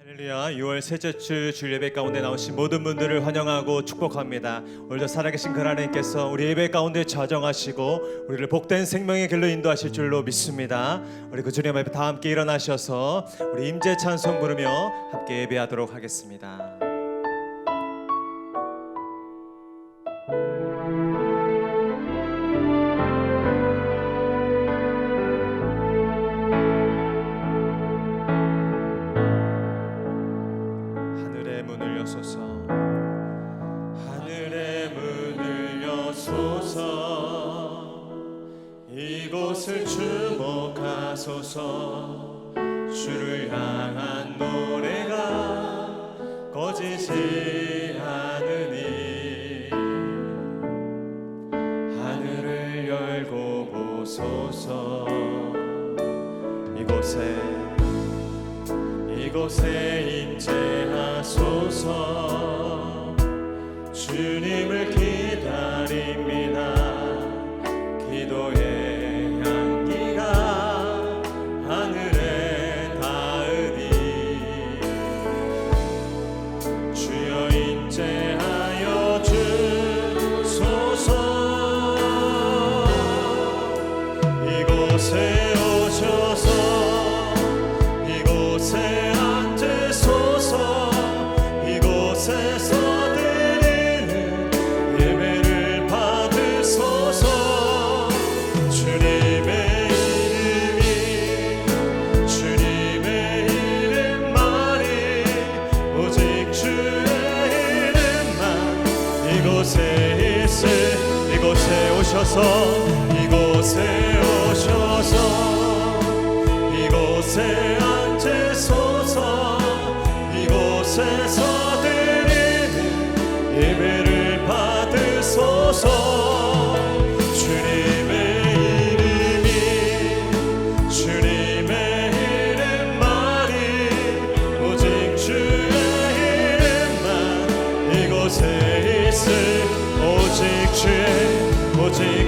할렐루야. 6월 셋째 주 주일 예배 가운데 나오신 모든 분들을 환영하고 축복합니다. 오늘도 살아계신 그 하나님께서 우리 예배 가운데 좌정하시고 우리를 복된 생명의 길로 인도하실 줄로 믿습니다. 우리 그 주님 앞에 다 함께 일어나셔서 우리 임재 찬송 부르며 함께 예배하도록 하겠습니다. 하늘의 문을 여소서 이곳을 주목하소서 주를 향한 노래가 꺼지지 않으니 하늘을 열고 보소서 이곳에 임재하소서 주님을 기다립니다. 기도의 향기가 하늘에 닿으니 주여 임재하여 주소서 이곳에 오셔서 이곳에 앉으소서 이곳에서 이곳에 오셔서 이곳에 앉으소서 이곳에서 드리는 예배를 받으소서 주님의 이름만이 오직 주의 이름만 이곳에 있을 오직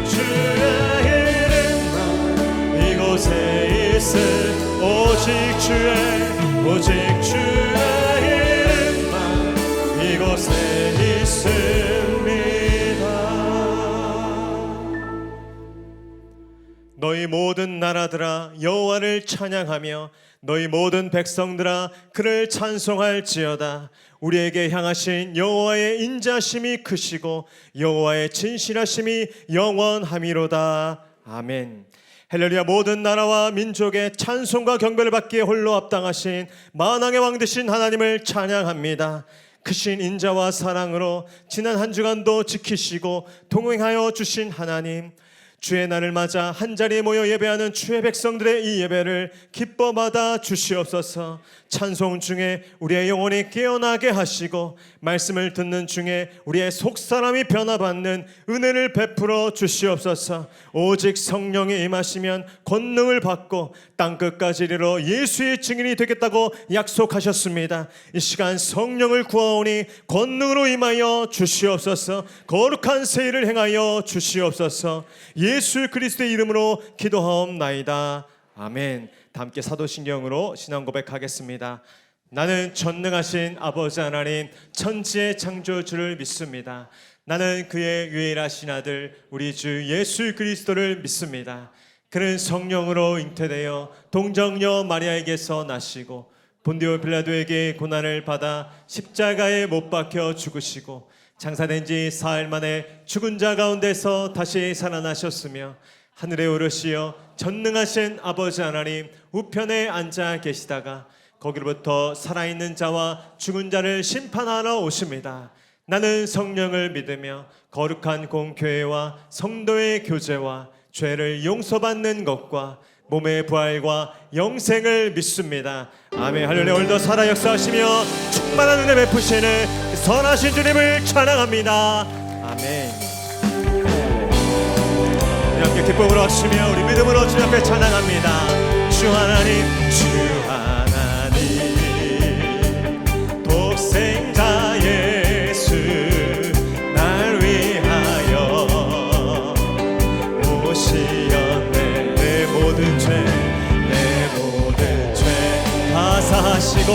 주의 이름만 이곳에 있을 오직 주의 이름만 이곳에 있습니다. 너희 모든 나라들아 여호와를 찬양하며 너희 모든 백성들아 그를 찬송할지어다. 우리에게 향하신 여호와의 인자심이 크시고 여호와의 진실하심이 영원함이로다. 아멘. 할렐루야. 모든 나라와 민족의 찬송과 경배를 받기에 홀로 합당하신 만왕의 왕 되신 하나님을 찬양합니다. 크신 인자와 사랑으로 지난 한 주간도 지키시고 동행하여 주신 하나님, 주의 날을 맞아 한자리에 모여 예배하는 주의 백성들의 이 예배를 기뻐 받아 주시옵소서. 찬송 중에 우리의 영혼이 깨어나게 하시고 말씀을 듣는 중에 우리의 속사람이 변화받는 은혜를 베풀어 주시옵소서. 오직 성령이 임하시면 권능을 받고 땅끝까지 이르러 예수의 증인이 되겠다고 약속하셨습니다. 이 시간 성령을 구하오니 권능으로 임하여 주시옵소서. 거룩한 세일을 행하여 주시옵소서. 예수 그리스도의 이름으로 기도하옵나이다. 아멘. 다 함께 사도신경으로 신앙 고백하겠습니다. 나는 전능하신 아버지 하나님 천지의 창조주를 믿습니다. 나는 그의 유일하신 아들 우리 주 예수 그리스도를 믿습니다. 그는 성령으로 잉태되어 동정녀 마리아에게서 나시고 본디오 빌라도에게 고난을 받아 십자가에 못 박혀 죽으시고 장사된 지 사흘 만에 죽은 자 가운데서 다시 살아나셨으며 하늘에 오르시어 전능하신 아버지 하나님 우편에 앉아 계시다가 거기로부터 살아있는 자와 죽은 자를 심판하러 오십니다. 나는 성령을 믿으며 거룩한 공교회와 성도의 교제와 죄를 용서받는 것과 몸의 부활과 영생을 믿습니다. 아멘. 할렐루야. 오늘도 살아 역사하시며 충만한 은혜 베푸시는 선하신 주님을 찬양합니다. 아멘. 우리 함께 기쁨으로 하시며 우리 믿음으로 주님 앞에 찬양합니다. 주 하나님 독생자 예수 날 위하여 오시었네. 내 모든 죄 다 사하시고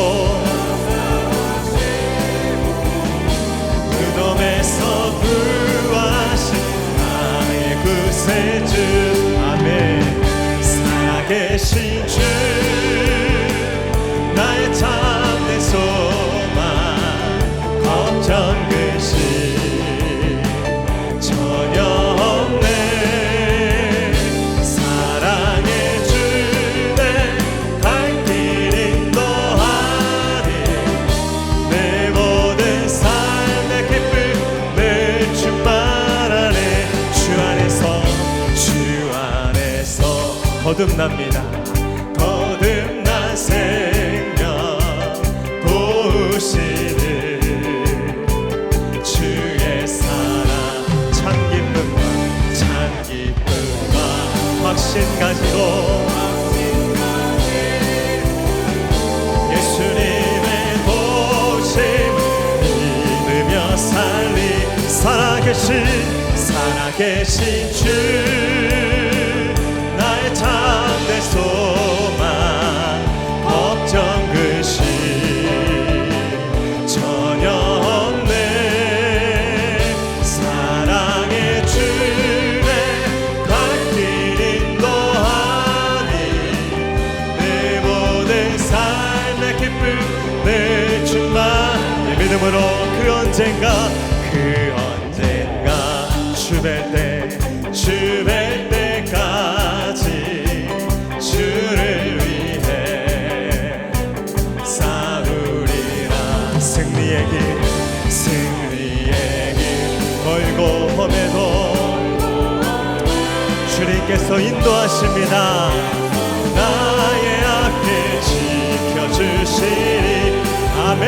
살아계신 주 나의 참된 소망 걱정 근심 전혀 없네 사랑의 주내 갈 길 인도하리 내 모든 삶의 기쁨 늘 충만하네 주 안에서 거듭납니다 거듭난 생명 도우시는 주의 사랑 참 기쁨과 확신 가지고 예수님의 도우심을 믿으며 살리 살아계신 주 나의 참된 소망 걱정 근심 전혀 없네 사랑의 주내 갈 길 인도하니 내 모든 삶의 기쁨 내 충만 내 믿음으로 그 언젠가 주뵐 때까지 주를 위해 싸우리라 승리의 길 멀고 험해도 주님께서 인도하십니다 나의 앞길 지켜주시리 아멘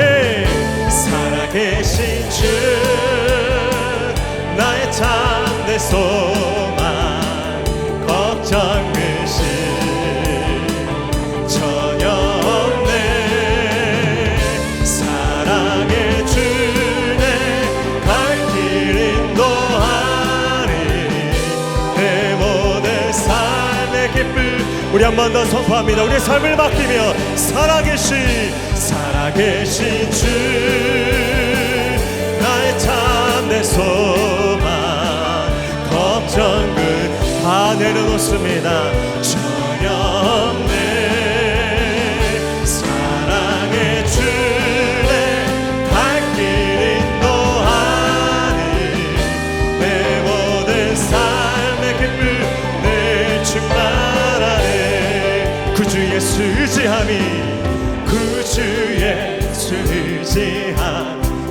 살아계신 주 나의 참된 소망 걱정 근심 전혀 없네 사랑의 주내 갈 길 인도하리 내 모든 삶의 기쁨 우리 한 번 더 선포합니다 우리의 삶을 맡기며 살아계신 주 나의 참된 소망 걱정 다 내려놓습니다 전혀 없네 사랑의 주내 갈 길 인도하니 내 모든 삶의 기쁨 늘 충만하네 구주 예수 의지함이 구주 예수 의지함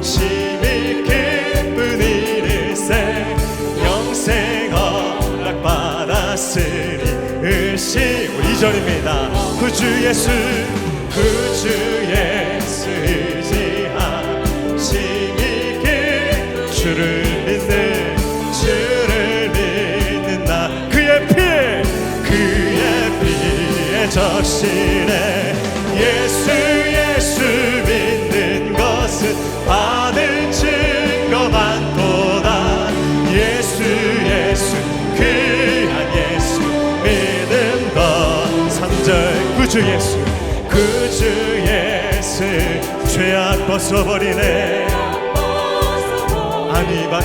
심히 기쁜 일일세 영생 허락받았으니 의심 우리 2절입니다 구주 예수 의지함 심히 기쁜 주를 믿는 나 그의 피에 적시네 예수 믿는 것은 받을 증거만도다 예수 귀한 예수 믿음 더 3절 구주 예수 죄악 벗어버리네 아니 봐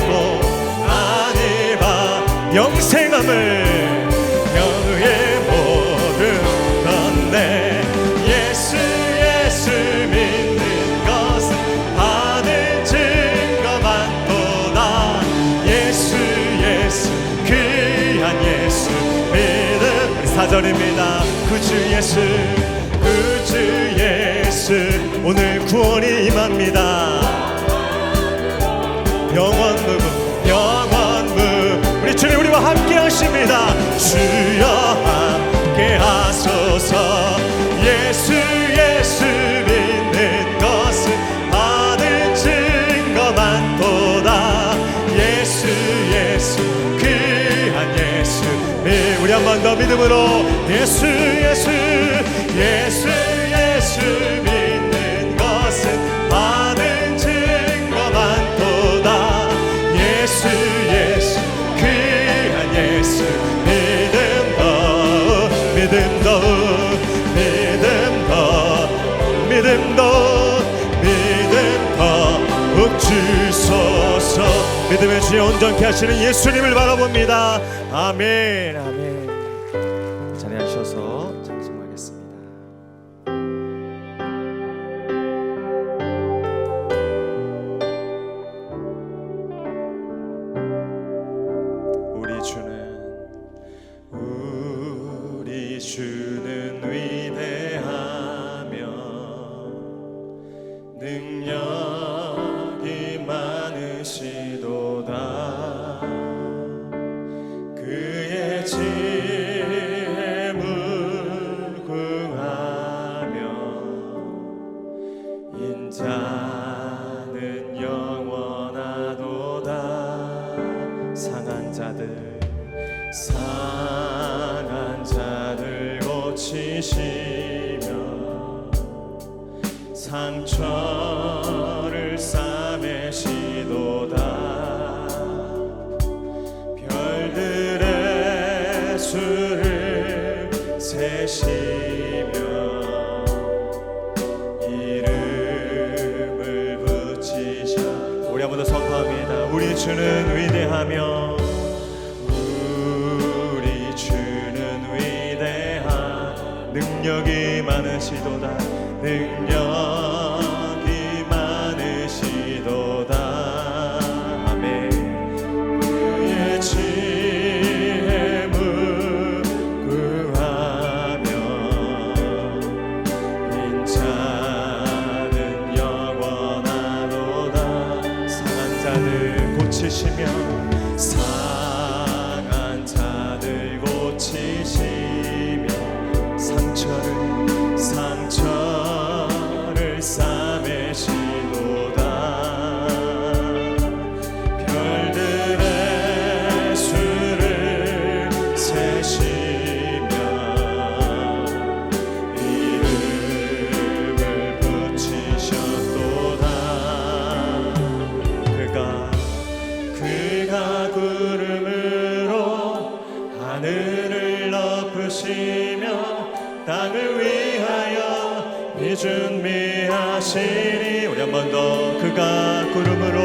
영생함을 영의 모든 건네 예수 믿는 것은 받은 증거만도다 예수 귀한 예수 믿음 4절입니다 구주 예수 오늘 구원이 임합니다 영원 우리 주님 우리와 함께 하십니다 주여 함께 하소서 예수 믿는 것은 받은 증거만도다 예수 귀한 예수 우리 한 번 더 믿음으로 예수 믿는 것은 받은 증거만도다 예수 귀한 예수 믿음 더 주소서 믿음의 주에 온전케 하시는 예수님을 바라봅니다. 아멘. 자리하셔서 찬송을 상처를 싸매시도다. 별들의 수를 세시며 이름을 붙이셔. 우리 한번 더 선포합니다. 우리 주는 위대하며 우리 주는 위대한 능력이 많으시도다. 능력이 많으시도다. 아멘. 그의 지혜 무구하며 인자는 영원하도다. 상한 자들 고치시며 상한 자들 고치시며 상처를 싸매시도다. 별들의 수를 세시며 이름을 붙이셨도다. 그가 구름으로 하늘을 덮으시며 땅을 위하여 비준비하시니. 우리 한 번 더. 그가 구름으로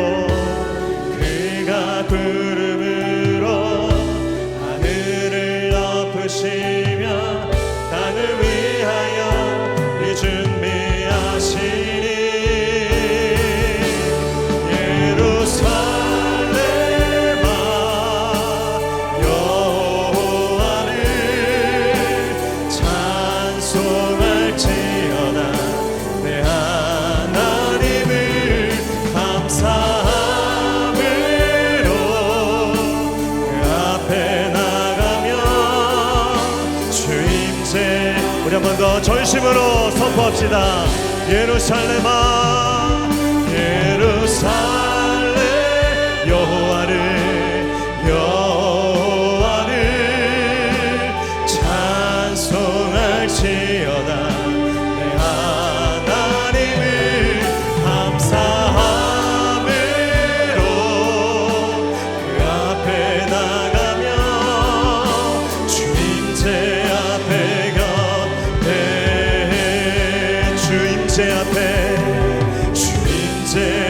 하늘을 덮으시며 땅을 위하여 비준비하시니. 예루살렘아 여호와를 찬송할지어다. 내 하나님을 감사함으로 그 앞에 나가며 주임새. 우리 한 번 더 전심으로 선포합시다. 예루살렘아 여호와를 찬송할지어다. 내 하나님을 감사함으로 그 앞에 나가며 주임새 앞에 곁에 주임새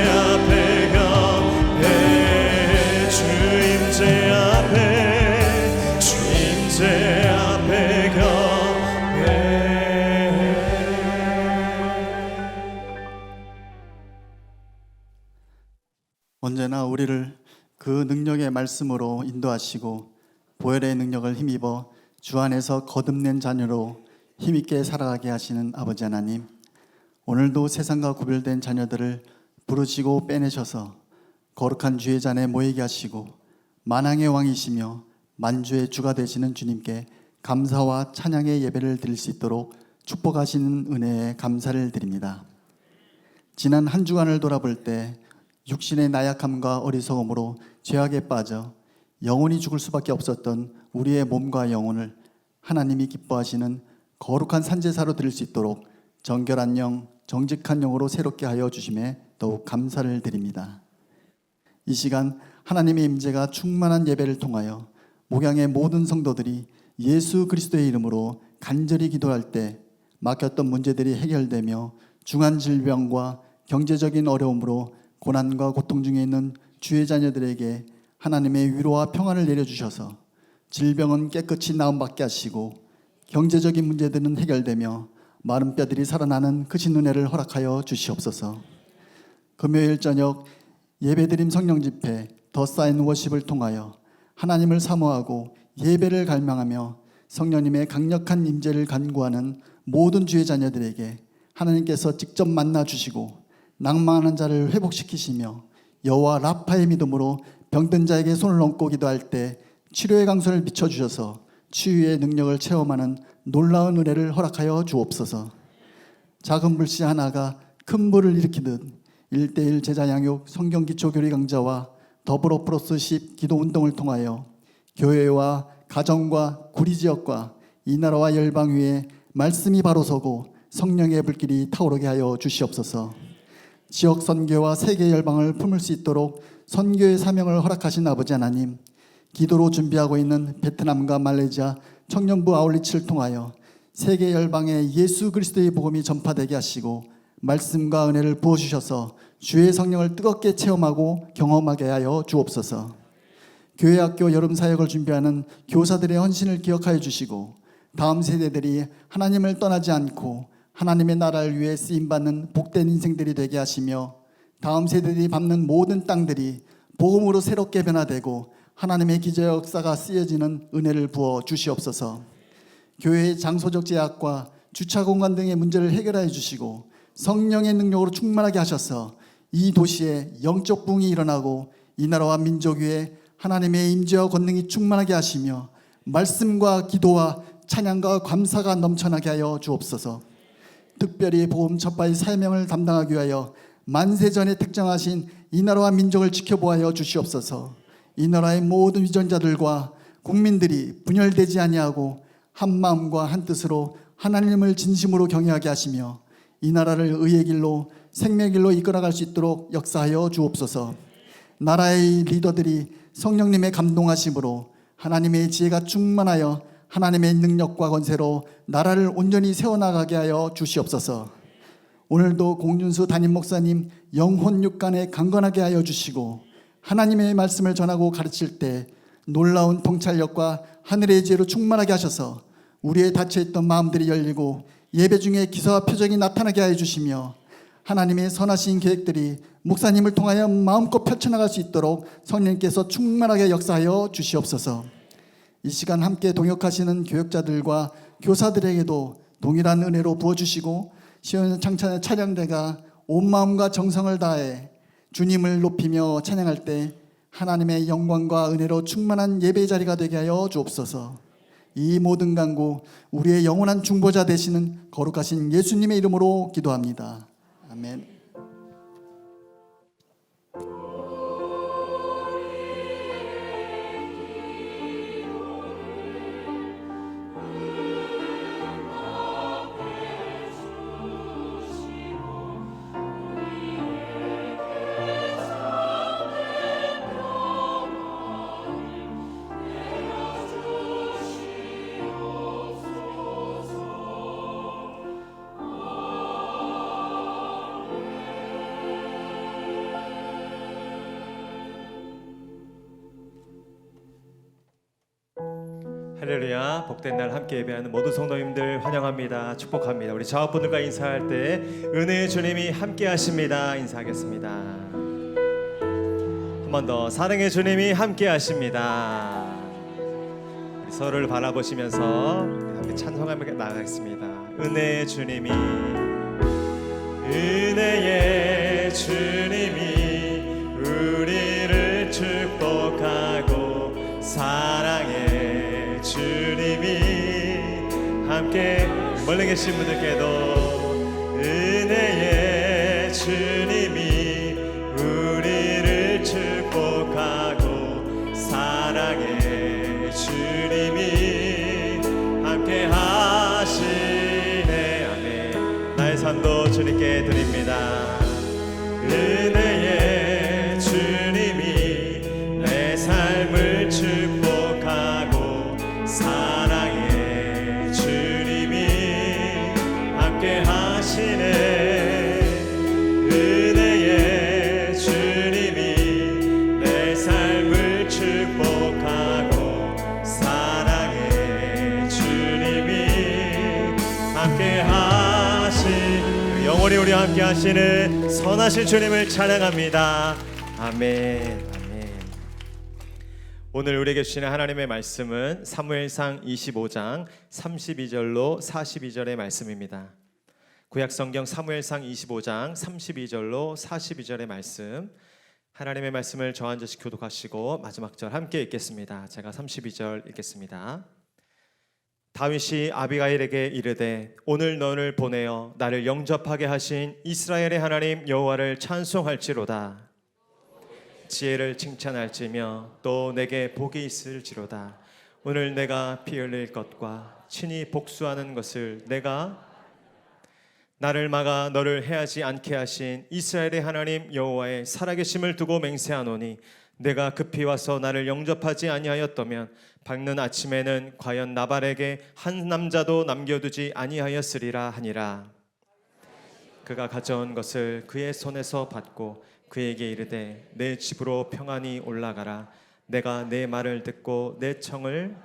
앞에 곁에 주임새 앞에 곁에. 언제나 우리를 그 능력의 말씀으로 인도하시고 보혈의 능력을 힘입어 주 안에서 거듭낸 자녀로 힘있게 살아가게 하시는 아버지 하나님, 오늘도 세상과 구별된 자녀들을 부르시고 빼내셔서 거룩한 주의 잔에 모이게 하시고 만왕의 왕이시며 만주의 주가 되시는 주님께 감사와 찬양의 예배를 드릴 수 있도록 축복하시는 은혜에 감사를 드립니다. 지난 한 주간을 돌아볼 때 육신의 나약함과 어리석음으로 죄악에 빠져 영원히 죽을 수밖에 없었던 우리의 몸과 영혼을 하나님이 기뻐하시는 거룩한 산제사로 드릴 수 있도록 정결한 영, 정직한 영으로 새롭게 하여 주심에 더욱 감사를 드립니다. 이 시간 하나님의 임재가 충만한 예배를 통하여 목양의 모든 성도들이 예수 그리스도의 이름으로 간절히 기도할 때 막혔던 문제들이 해결되며 중한 질병과 경제적인 어려움으로 고난과 고통 중에 있는 주의 자녀들에게 하나님의 위로와 평안을 내려주셔서 질병은 깨끗이 나음받게 하시고 경제적인 문제들은 해결되며 마른 뼈들이 살아나는 크신 은혜를 허락하여 주시옵소서. 금요일 저녁 예배드림 성령 집회 더 사인 워십을 통하여 하나님을 사모하고 예배를 갈망하며 성령님의 강력한 임재를 간구하는 모든 주의 자녀들에게 하나님께서 직접 만나 주시고 낭망하는 자를 회복시키시며 여호와 라파의 믿음으로 병든 자에게 손을 얹고 기도할 때 치료의 강선을 비춰주셔서 치유의 능력을 체험하는 놀라운 은혜를 허락하여 주옵소서. 작은 불씨 하나가 큰 불을 일으키듯 1:1 제자 양육 성경기초 교리 강좌와 더불어 플러스 10 기도 운동을 통하여 교회와 가정과 구리 지역과 이 나라와 열방 위에 말씀이 바로 서고 성령의 불길이 타오르게 하여 주시옵소서. 지역 선교와 세계 열방을 품을 수 있도록 선교의 사명을 허락하신 아버지 하나님, 기도로 준비하고 있는 베트남과 말레이시아 청년부 아울리치를 통하여 세계 열방에 예수 그리스도의 복음이 전파되게 하시고 말씀과 은혜를 부어주셔서 주의 성령을 뜨겁게 체험하고 경험하게 하여 주옵소서. 교회 학교 여름 사역을 준비하는 교사들의 헌신을 기억하여 주시고 다음 세대들이 하나님을 떠나지 않고 하나님의 나라를 위해 쓰임받는 복된 인생들이 되게 하시며 다음 세대들이 밟는 모든 땅들이 복음으로 새롭게 변화되고 하나님의 기적 역사가 쓰여지는 은혜를 부어 주시옵소서. 교회의 장소적 제약과 주차 공간 등의 문제를 해결하여 주시고 성령의 능력으로 충만하게 하셔서 이 도시에 영적 부흥이 일어나고 이 나라와 민족 위에 하나님의 임재와 권능이 충만하게 하시며 말씀과 기도와 찬양과 감사가 넘쳐나게 하여 주옵소서. 특별히 복음 전파의 사명을 담당하기 위하여 만세전에 특정하신 이 나라와 민족을 지켜보아여 주시옵소서. 이 나라의 모든 위전자들과 국민들이 분열되지 아니하고 한 마음과 한 뜻으로 하나님을 진심으로 경외하게 하시며 이 나라를 의의 길로 생명의 길로 이끌어갈 수 있도록 역사하여 주옵소서. 나라의 리더들이 성령님의 감동하심으로 하나님의 지혜가 충만하여 하나님의 능력과 권세로 나라를 온전히 세워나가게 하여 주시옵소서. 오늘도 공준수 담임 목사님 영혼 육간에 강건하게 하여 주시고 하나님의 말씀을 전하고 가르칠 때 놀라운 통찰력과 하늘의 지혜로 충만하게 하셔서 우리의 닫혀있던 마음들이 열리고 예배 중에 기사와 표적이 나타나게 하여 주시며 하나님의 선하신 계획들이 목사님을 통하여 마음껏 펼쳐나갈 수 있도록 성령님께서 충만하게 역사하여 주시옵소서. 이 시간 함께 동역하시는 교역자들과 교사들에게도 동일한 은혜로 부어주시고 시온 창찬의 찬양대가 온 마음과 정성을 다해 주님을 높이며 찬양할 때 하나님의 영광과 은혜로 충만한 예배의 자리가 되게 하여 주옵소서. 이 모든 간구 우리의 영원한 중보자 되시는 거룩하신 예수님의 이름으로 기도합니다. 아멘. 할렐루야. 복된 날 함께 예배하는 모든 성도님들 환영합니다. 축복합니다. 우리 자업분들과 인사할 때 은혜의 주님이 함께 하십니다. 인사하겠습니다. 한 번 더 사랑의 주님이 함께 하십니다. 우리 서로를 바라보시면서 함께 찬송하며 나가겠습니다. 은혜의 주님이 은혜의 주님이 우리를 축복하고 사랑의 주님이 함께 멀리 계신 분들께도 은혜의 주님이 우리를 축복하고 사랑의 주님이 함께 하시네. 아멘. 나의 삶도 주님께 드립니다. 은혜의 주님이 내 삶을 축복하고 사랑의 주님이 함께 하시네. 은혜의 주님이 내 삶을 축복하고 사랑의 주님이 함께 하시네. 영원히 우리와 함께 하시는 선하신 주님을 찬양합니다. 아멘. 오늘 우리에게 주시는 하나님의 말씀은 사무엘상 25장 32절로 42절의 말씀입니다. 구약성경 사무엘상 25장 32절로 42절의 말씀, 하나님의 말씀을 저 한 절씩 교독하시고 마지막 절 함께 읽겠습니다. 제가 32절 읽겠습니다. 다윗이 아비가일에게 이르되 오늘 너를 보내어 나를 영접하게 하신 이스라엘의 하나님 여호와를 찬송할지로다. 지혜를 칭찬할지며 또 내게 복이 있을지로다. 오늘 내가 피 흘릴 것과 친히 복수하는 것을 내가 나를 막아 너를 해하지 않게 하신 이스라엘의 하나님 여호와의 살아계심을 두고 맹세하노니 내가 급히 와서 나를 영접하지 아니하였더면 밝는 아침에는 과연 나발에게 한 남자도 남겨두지 아니하였으리라 하니라. 그가 가져온 것을 그의 손에서 받고 그에게 이르되 내 집으로 평안히 올라가라. 내가 내 말을 듣고 내 청을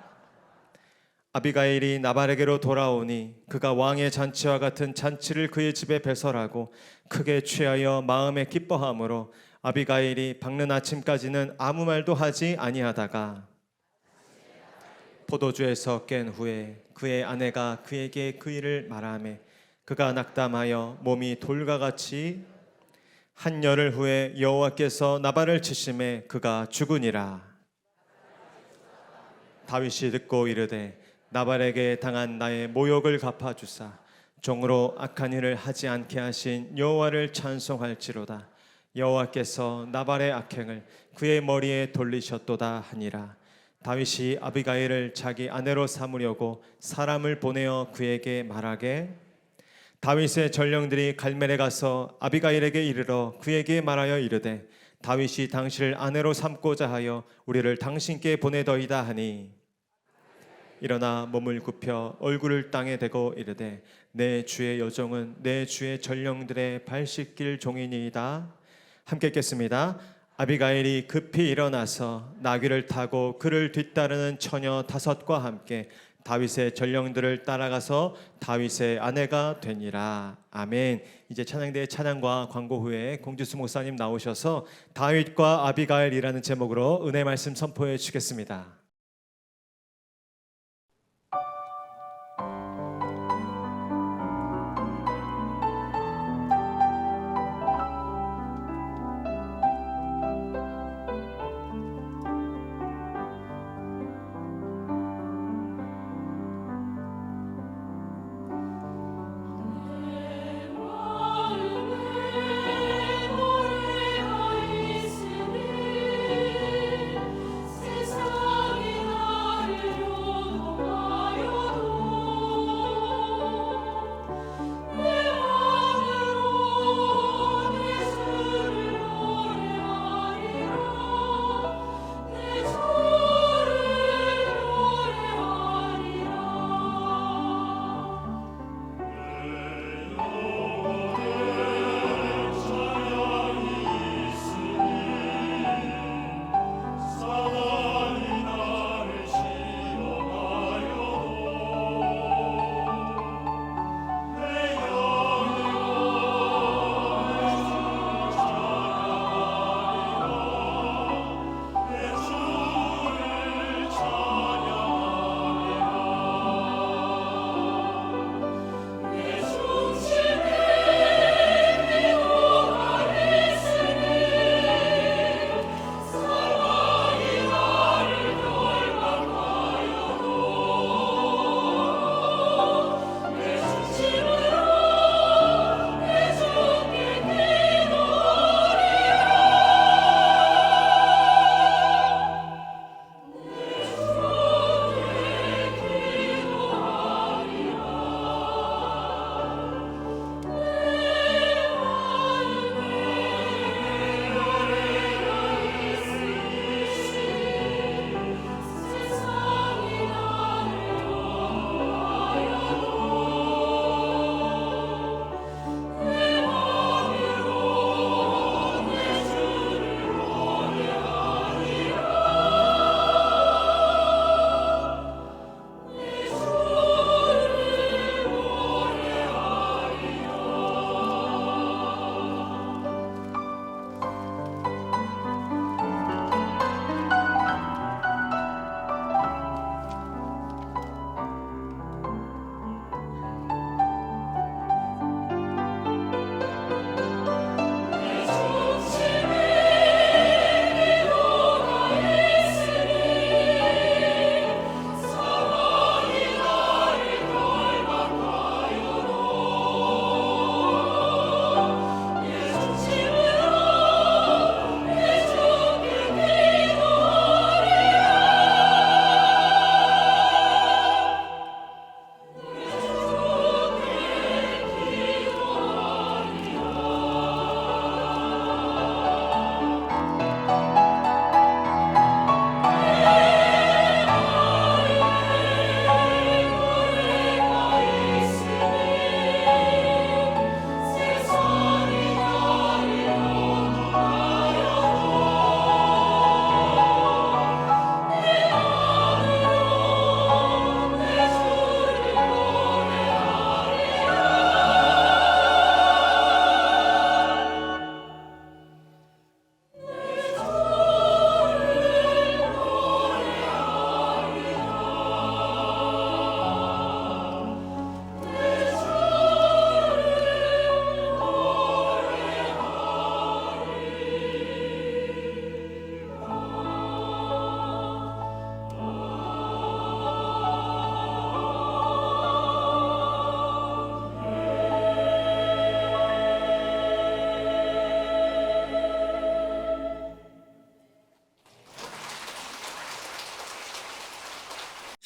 아비가일이 나발에게로 돌아오니 그가 왕의 잔치와 같은 잔치를 그의 집에 배설하고 크게 취하여 마음에 기뻐하므로 아비가일이 밝는 아침까지는 아무 말도 하지 아니하다가 포도주에서 깬 후에 그의 아내가 그에게 그 일을 말하매 그가 낙담하여 몸이 돌과 같이 한 열흘 후에 여호와께서 나발을 치심에 그가 죽으니라. 다윗이 듣고 이르되 나발에게 당한 나의 모욕을 갚아주사 종으로 악한 일을 하지 않게 하신 여호와를 찬송할지로다. 여호와께서 나발의 악행을 그의 머리에 돌리셨도다 하니라. 다윗이 아비가일을 자기 아내로 삼으려고 사람을 보내어 그에게 말하게 다윗의 전령들이 갈멜에 가서 아비가일에게 이르러 그에게 말하여 이르되 다윗이 당신을 아내로 삼고자 하여 우리를 당신께 보내더이다 하니 일어나 몸을 굽혀 얼굴을 땅에 대고 이르되 내 주의 여종은 내 주의 전령들의 발 씻길 종이니이다. 함께 읽겠습니다. 아비가일이 급히 일어나서 나귀를 타고 그를 뒤따르는 처녀 5과 함께 다윗의 전령들을 따라가서 다윗의 아내가 되니라. 아멘. 이제 찬양대의 찬양과 광고 후에 공주수 목사님 나오셔서 다윗과 아비가일이라는 제목으로 은혜 말씀 선포해 주시겠습니다. 세상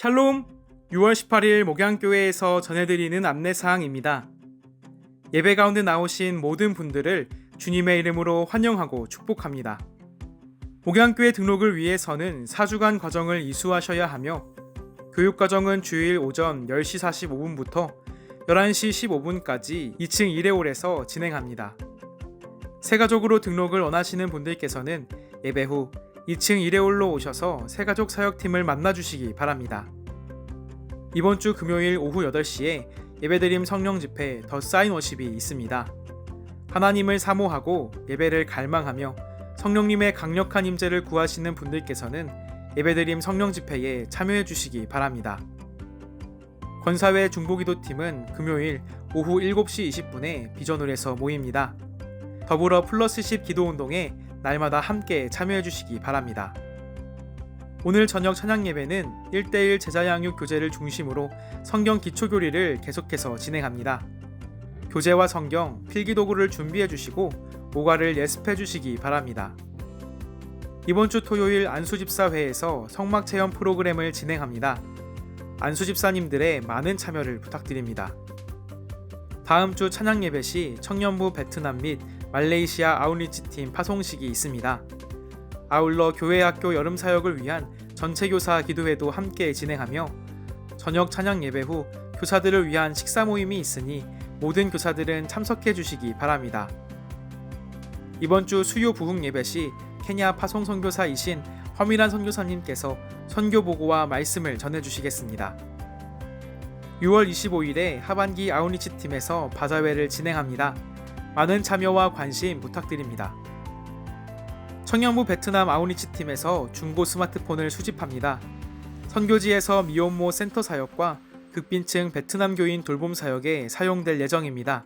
샬롬! 6월 18일 목양교회에서 전해드리는 안내사항입니다. 예배 가운데 나오신 모든 분들을 주님의 이름으로 환영하고 축복합니다. 목양교회 등록을 위해서는 4주간 과정을 이수하셔야 하며 교육과정은 주일 오전 10시 45분부터 11시 15분까지 2층 1회홀에서 진행합니다. 새가족으로 등록을 원하시는 분들께서는 예배 후 2층 1회홀로 오셔서 새가족 사역팀을 만나주시기 바랍니다. 이번 주 금요일 오후 8시에 예배드림 성령 집회 더 사인 워십이 있습니다. 하나님을 사모하고 예배를 갈망하며 성령님의 강력한 임재를 구하시는 분들께서는 예배드림 성령 집회에 참여해 주시기 바랍니다. 권사회 중보기도팀은 금요일 오후 7시 20분에 비전홀에서 모입니다. 더불어 플러스10 기도운동에 날마다 함께 참여해 주시기 바랍니다. 오늘 저녁 찬양 예배는 1대1 제자양육 교재를 중심으로 성경 기초교리를 계속해서 진행합니다. 교재와 성경, 필기도구를 준비해 주시고 모과를 예습해 주시기 바랍니다. 이번 주 토요일 안수집사회에서 성막체험 프로그램을 진행합니다. 안수집사님들의 많은 참여를 부탁드립니다. 다음 주 찬양 예배 시 청년부 베트남 및 말레이시아 아웃리치팀 파송식이 있습니다. 아울러 교회학교 여름사역을 위한 전체교사 기도회도 함께 진행하며 저녁 찬양 예배 후 교사들을 위한 식사 모임이 있으니 모든 교사들은 참석해 주시기 바랍니다. 이번 주 수요 부흥 예배 시 케냐 파송 선교사이신 허미란 선교사님께서 선교 보고와 말씀을 전해주시겠습니다. 6월 25일에 하반기 아웃리치 팀에서 바자회를 진행합니다. 많은 참여와 관심 부탁드립니다. 청년부 베트남 아웃리치 팀에서 중고 스마트폰을 수집합니다. 선교지에서 미혼모 센터 사역과 극빈층 베트남 교인 돌봄 사역에 사용될 예정입니다.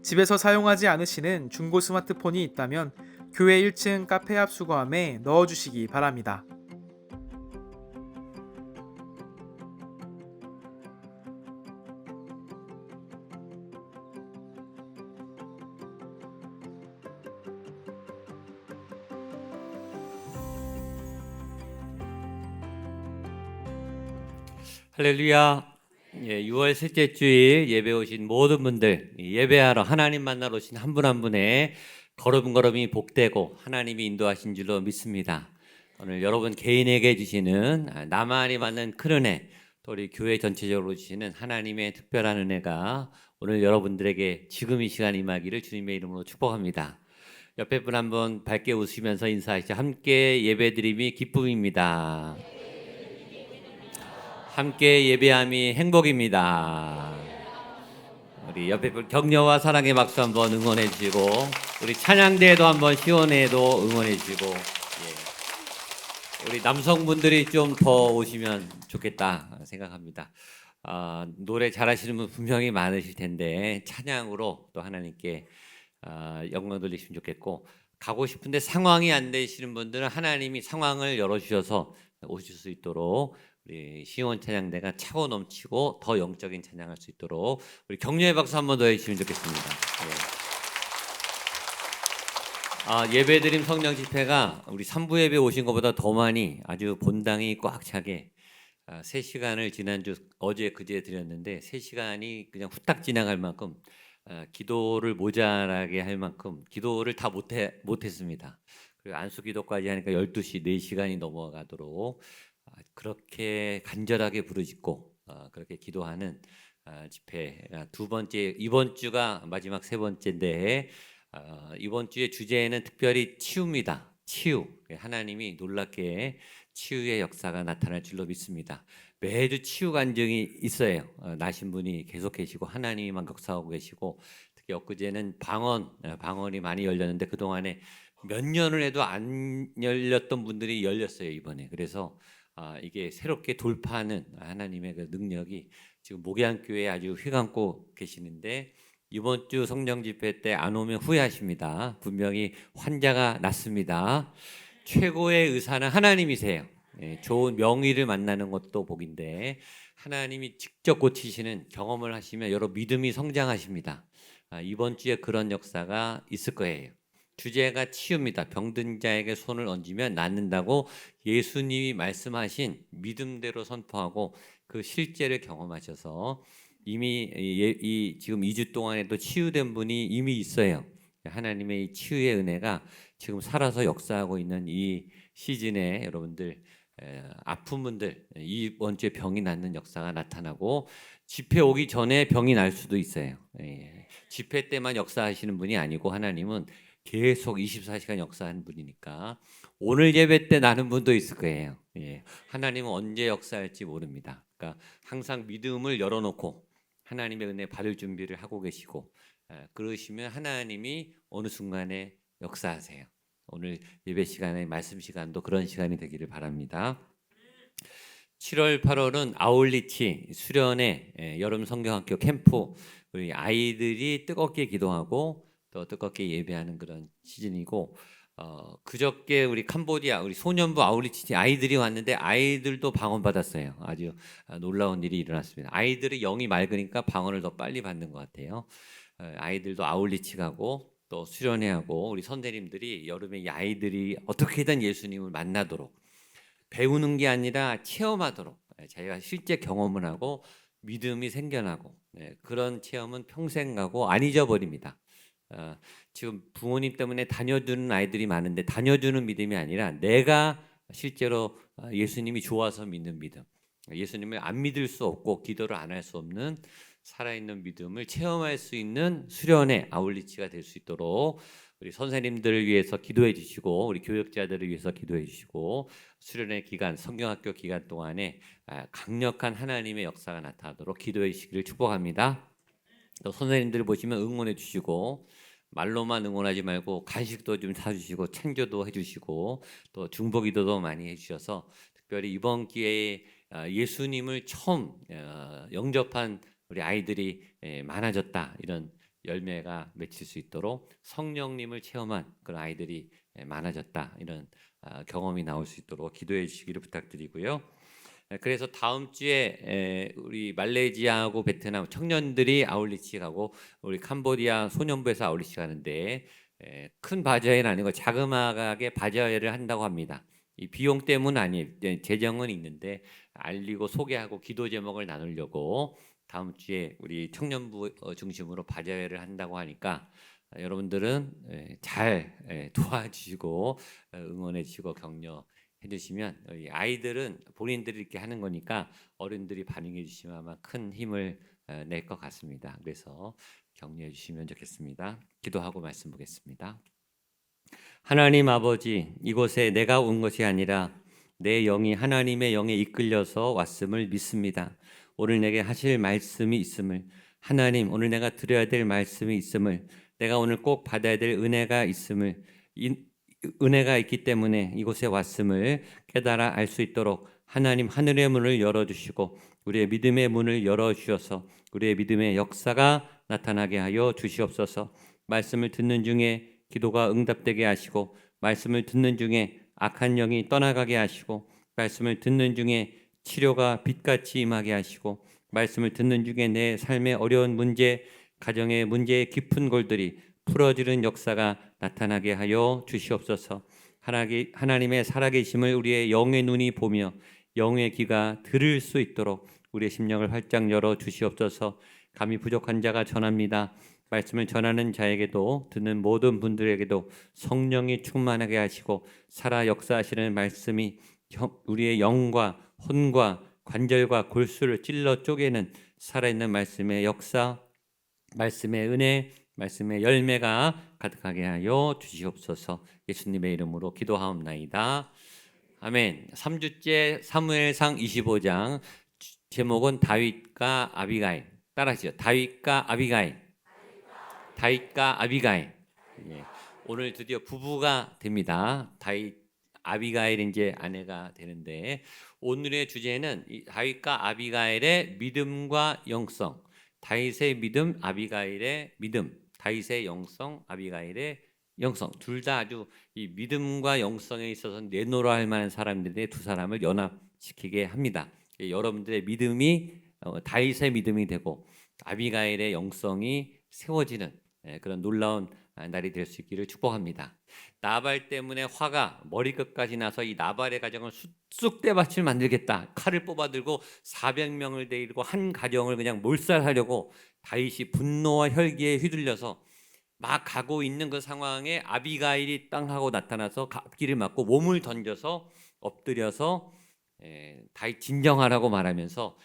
집에서 사용하지 않으시는 중고 스마트폰이 있다면 교회 1층 카페 앞 수거함에 넣어주시기 바랍니다. 할렐루야. 6월 셋째 주일 예배 오신 모든 분들, 예배하러 하나님 만나러 오신 한 분 한 분의 걸음걸음이 복되고 하나님이 인도하신 줄로 믿습니다. 오늘 여러분 개인에게 주시는 나만이 받는 큰 은혜, 또 우리 교회 전체적으로 주시는 하나님의 특별한 은혜가 오늘 여러분들에게 지금 이 시간 임하기를 주님의 이름으로 축복합니다. 옆에 분 한번 밝게 웃으면서 인사하시죠. 함께 예배드림이 기쁨입니다. 함께 예배함이 행복입니다. 우리 옆에 격려와 사랑의 박수 한번 응원해 주시고, 우리 찬양대에도 한번 시원해도 응원해 주시고, 우리 남성분들이 좀 더 오시면 좋겠다 생각합니다. 노래 잘하시는 분 분명히 많으실 텐데 찬양으로 또 하나님께 영광 돌리시면 좋겠고, 가고 싶은데 상황이 안 되시는 분들은 하나님이 상황을 열어주셔서 오실 수 있도록 우리 시온 찬양대가 차고 넘치고 더 영적인 찬양할 수 있도록 우리 격려의 박수 한번 더 해주시면 좋겠습니다. 예배드림 성령 집회가 우리 3부 예배 오신 것보다 더 많이 아주 본당이 꽉 차게 3시간을 지난주 어제 그제 드렸는데 3시간이 그냥 후딱 지나갈 만큼 기도를 모자라게 할 만큼 기도를 다 못했습니다. 그리고 안수 기도까지 하니까 12시 4시간이 넘어가도록 그렇게 간절하게 부르짖고 그렇게 기도하는 집회가 두 번째, 이번 주가 마지막 세 번째인데 이번 주의 주제는 특별히 치유입니다. 치유. 하나님이 놀랍게 치유의 역사가 나타날 줄로 믿습니다. 매주 치유 간증이 있어요. 나신 분이 계속 계시고 하나님만 역사하고 계시고, 특히 엊그제는 방언이 많이 열렸는데 그동안에 몇 년을 해도 안 열렸던 분들이 열렸어요, 이번에. 그래서 이게 새롭게 돌파하는 하나님의 그 능력이 지금 목양교회에 아주 휘감고 계시는데, 이번 주 성령 집회 때 안 오면 후회하십니다. 분명히 환자가 낫습니다. 최고의 의사는 하나님이세요. 좋은 명의를 만나는 것도 복인데 하나님이 직접 고치시는 경험을 하시면 여러분 믿음이 성장하십니다. 이번 주에 그런 역사가 있을 거예요. 주제가 치유입니다. 병든 자에게 손을 얹으면 낫는다고 예수님이 말씀하신 믿음대로 선포하고 그 실제를 경험하셔서 이미 지금 2주 동안에도 치유된 분이 이미 있어요. 하나님의 이 치유의 은혜가 지금 살아서 역사하고 있는 이 시즌에 여러분들 아픈 분들 이번 주에 병이 낫는 역사가 나타나고 집회 오기 전에 병이 날 수도 있어요. 집회 때만 역사하시는 분이 아니고 하나님은 계속 24시간 역사하는 분이니까 오늘 예배 때 나는 분도 있을 거예요. 하나님은 언제 역사할지 모릅니다. 그러니까 항상 믿음을 열어놓고 하나님의 은혜 받을 준비를 하고 계시고 그러시면 하나님이 어느 순간에 역사하세요. 오늘 예배 시간에 말씀 시간도 그런 시간이 되기를 바랍니다. 7월 8월은 아울리치 수련회 여름 성경학교 캠프 우리 아이들이 뜨겁게 기도하고 또 뜨겁게 예배하는 그런 시즌이고 그저께 우리 캄보디아 우리 소년부 아울리치 아이들이 왔는데 아이들도 방언 받았어요. 아주 놀라운 일이 일어났습니다. 아이들이 영이 맑으니까 방언을 더 빨리 받는 것 같아요. 아이들도 아울리치 가고 또 수련회하고 우리 선생님들이 여름에 이 아이들이 어떻게든 예수님을 만나도록 배우는 게 아니라 체험하도록 자기가 실제 경험을 하고 믿음이 생겨나고 그런 체험은 평생 가고 안 잊어버립니다. 지금 부모님 때문에 다녀주는 아이들이 많은데 다녀주는 믿음이 아니라 내가 실제로 예수님이 좋아서 믿는 믿음, 예수님을 안 믿을 수 없고 기도를 안 할 수 없는 살아있는 믿음을 체험할 수 있는 수련회 아울리치가 될 수 있도록 우리 선생님들을 위해서 기도해 주시고 우리 교역자들을 위해서 기도해 주시고 수련회 기간 성경학교 기간 동안에 강력한 하나님의 역사가 나타나도록 기도해 주시기를 축복합니다. 또 선생님들 보시면 응원해 주시고 말로만 응원하지 말고 간식도 좀 사주시고 챙겨도 해주시고 또 중보기도도 많이 해주셔서 특별히 이번 기회에 예수님을 처음 영접한 우리 아이들이 많아졌다 이런 열매가 맺힐 수 있도록 성령님을 체험한 그런 아이들이 많아졌다 이런 경험이 나올 수 있도록 기도해 주시기를 부탁드리고요. 그래서 다음 주에 우리 말레이시아하고 베트남 청년들이 아울리치 가고 우리 캄보디아 소년부에서 아울리치 가는데 큰 바자회는 아니고 자그마하게 바자회를 한다고 합니다. 이 비용 때문은 아니에요. 재정은 있는데 알리고 소개하고 기도 제목을 나누려고 다음 주에 우리 청년부 중심으로 바자회를 한다고 하니까 여러분들은 잘 도와주시고 응원해 주시고 격려해 주시면 아이들은 본인들이 이렇게 하는 거니까 어른들이 반응해 주시면 아마 큰 힘을 낼 것 같습니다. 그래서 격려해 주시면 좋겠습니다. 기도하고 말씀 보겠습니다. 하나님 아버지, 이곳에 내가 온 것이 아니라 내 영이 하나님의 영에 이끌려서 왔음을 믿습니다. 오늘 내게 하실 말씀이 있음을, 하나님 오늘 내가 드려야 될 말씀이 있음을, 내가 오늘 꼭 받아야 될 은혜가 있음을, 은혜가 있기 때문에 이곳에 왔음을 깨달아 알 수 있도록 하나님 하늘의 문을 열어주시고 우리의 믿음의 문을 열어주셔서 우리의 믿음의 역사가 나타나게 하여 주시옵소서. 말씀을 듣는 중에 기도가 응답되게 하시고 말씀을 듣는 중에 악한 영이 떠나가게 하시고 말씀을 듣는 중에 치료가 빛같이 임하게 하시고 말씀을 듣는 중에 내 삶의 어려운 문제, 가정의 문제의 깊은 골들이 풀어지는 역사가 나타나게 하여 주시옵소서. 하나님의 살아계심을 우리의 영의 눈이 보며 영의 귀가 들을 수 있도록 우리의 심령을 활짝 열어 주시옵소서. 감히 부족한 자가 전합니다. 말씀을 전하는 자에게도 듣는 모든 분들에게도 성령이 충만하게 하시고 살아 역사하시는 말씀이 우리의 영과 혼과 관절과 골수를 찔러 쪼개는 살아있는 말씀의 역사, 말씀의 은혜, 말씀의 열매가 가득하게 하여 주시옵소서. 예수님의 이름으로 기도하옵나이다. 아멘. 3주째 사무엘상 25장 제목은 다윗과 아비가일. 따라하시죠. 다윗과 아비가일. 다윗과 아비가일. 오늘 드디어 부부가 됩니다. 다윗 아비가일이 이제 아내가 되는데 오늘의 주제는 다윗과 아비가일의 믿음과 영성. 다윗의 믿음, 아비가일의 믿음. 다윗의 영성, 아비가일의 영성. 둘 다 아주 이 믿음과 영성에 있어서 내놓으라 할 만한 사람들의 두 사람을 연합시키게 합니다. 여러분들의 믿음이 다윗의 믿음이 되고 아비가일의 영성이 세워지는 그런 놀라운 날이 될 수 있기를 축복합니다. 나발 때문에 화가 머리끝까지 나서 이 나발의 가정을 쑥대밭을 만들겠다. 칼을 뽑아들고 400명을 데리고 한 가정을 그냥 몰살하려고 다윗이 분노와 혈기에 휘둘려서 막 가고 있는 그 상황에 아비가일이 땅 하고 나타나서 앞길을 막고 몸을 던져서 엎드려서 다윗 진정하라고 말하면서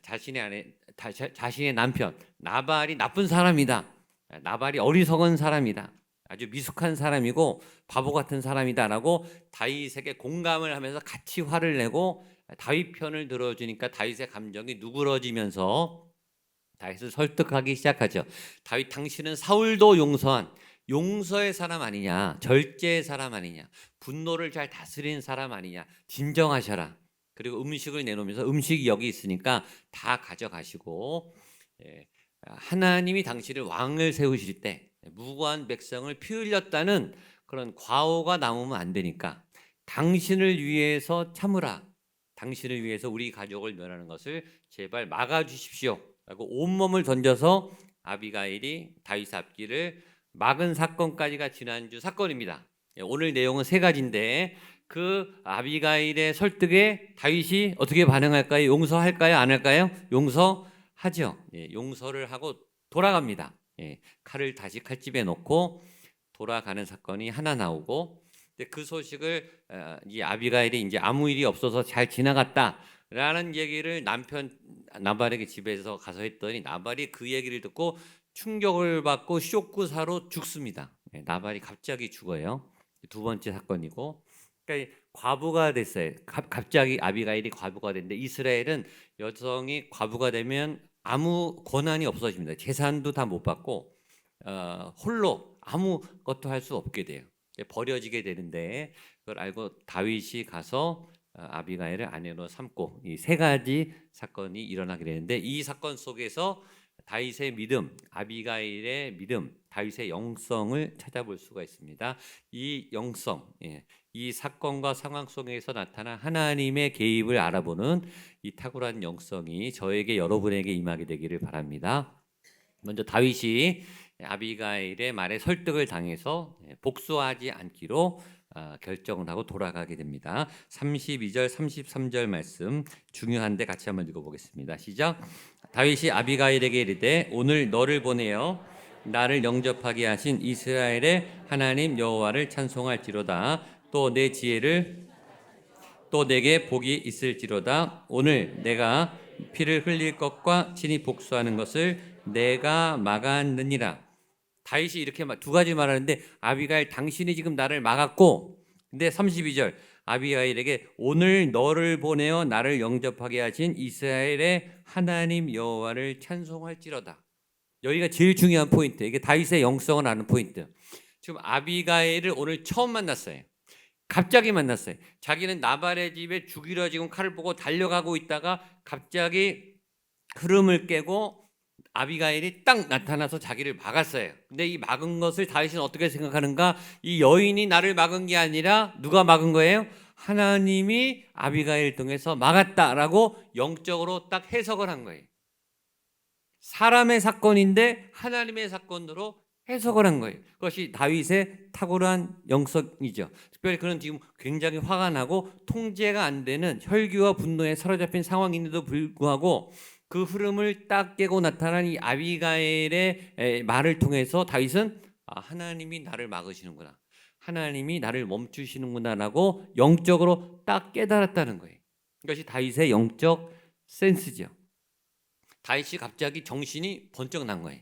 자신의 남편 나발이 나쁜 사람이다. 나발이 어리석은 사람이다. 아주 미숙한 사람이고 바보 같은 사람이다라고 다윗에게 공감을 하면서 같이 화를 내고 다윗 편을 들어주니까 다윗의 감정이 누그러지면서 다윗을 설득하기 시작하죠. 다윗, 당신은 사울도 용서한 용서의 사람 아니냐, 절제의 사람 아니냐, 분노를 잘 다스리는 사람 아니냐, 진정하셔라. 그리고 음식을 내놓으면서 음식이 여기 있으니까 다 가져가시고 하나님이 당신을 왕을 세우실 때 무고한 백성을 피 흘렸다는 그런 과오가 남으면 안 되니까 당신을 위해서 참으라. 당신을 위해서 우리 가족을 멸하는 것을 제발 막아주십시오 라고 온몸을 던져서 아비가일이 다윗 앞길을 막은 사건까지가 지난주 사건입니다. 오늘 내용은 세 가지인데 그 아비가일의 설득에 다윗이 어떻게 반응할까요? 용서할까요? 안 할까요? 용서하죠. 용서를 하고 돌아갑니다. 칼을 다시 칼집에 넣고 돌아가는 사건이 하나 나오고, 그 소식을 이 아비가일이 이제 아무 일이 없어서 잘 지나갔다라는 얘기를 남편 나발에게 집에서 가서 했더니 나발이 그 얘기를 듣고 충격을 받고 쇼크사로 죽습니다. 나발이 갑자기 죽어요. 두 번째 사건이고, 그러니까 과부가 됐어요. 갑자기 아비가일이 과부가 됐는데 이스라엘은 여성이 과부가 되면 아무 권한이 없어집니다. 재산도 다 못 받고 홀로 아무것도 할 수 없게 돼요. 버려지게 되는데 그걸 알고 다윗이 가서 아비가일을 아내로 삼고 이 세 가지 사건이 일어나게 되는데, 이 사건 속에서 다윗의 믿음, 아비가일의 믿음, 다윗의 영성을 찾아볼 수가 있습니다. 이 영성, 이 사건과 상황 속에서 나타난 하나님의 개입을 알아보는 이 탁월한 영성이 저에게, 여러분에게 임하게 되기를 바랍니다. 먼저 다윗이 아비가일의 말에 설득을 당해서 복수하지 않기로 결정을 하고 돌아가게 됩니다. 32절 33절 말씀 중요한데 같이 한번 읽어보겠습니다. 시작. 다윗이 아비가일에게 이르되 오늘 너를 보내어 나를 영접하게 하신 이스라엘의 하나님 여호와를 찬송할지로다. 또 내 지혜를 또 내게 복이 있을지로다. 오늘 내가 피를 흘릴 것과 친히 복수하는 것을 내가 막았느니라. 다윗이 이렇게 두 가지 말하는데, 아비가일 당신이 지금 나를 막았고, 근데 32절 아비가일에게 오늘 너를 보내어 나를 영접하게 하신 이스라엘의 하나님 여호와를 찬송할지로다. 여기가 제일 중요한 포인트. 이게 다윗의 영성을 아는 포인트. 지금 아비가일을 오늘 처음 만났어요. 갑자기 만났어요. 자기는 나발의 집에 죽이려 지금 칼을 보고 달려가고 있다가 갑자기 흐름을 깨고 아비가일이 딱 나타나서 자기를 막았어요. 근데 이 막은 것을 다윗은 어떻게 생각하는가? 이 여인이 나를 막은 게 아니라 누가 막은 거예요? 하나님이 아비가일 통해서 막았다라고 영적으로 딱 해석을 한 거예요. 사람의 사건인데 하나님의 사건으로 해석을 한 거예요. 그것이 다윗의 탁월한 영성이죠. 특별히 그는 지금 굉장히 화가 나고 통제가 안 되는 혈기와 분노에 사로잡힌 상황인데도 불구하고 그 흐름을 딱 깨고 나타난 이 아비가일의 말을 통해서 다윗은 하나님이 나를 막으시는구나, 하나님이 나를 멈추시는구나라고 영적으로 딱 깨달았다는 거예요. 이것이 다윗의 영적 센스죠. 다윗이 갑자기 정신이 번쩍 난 거예요.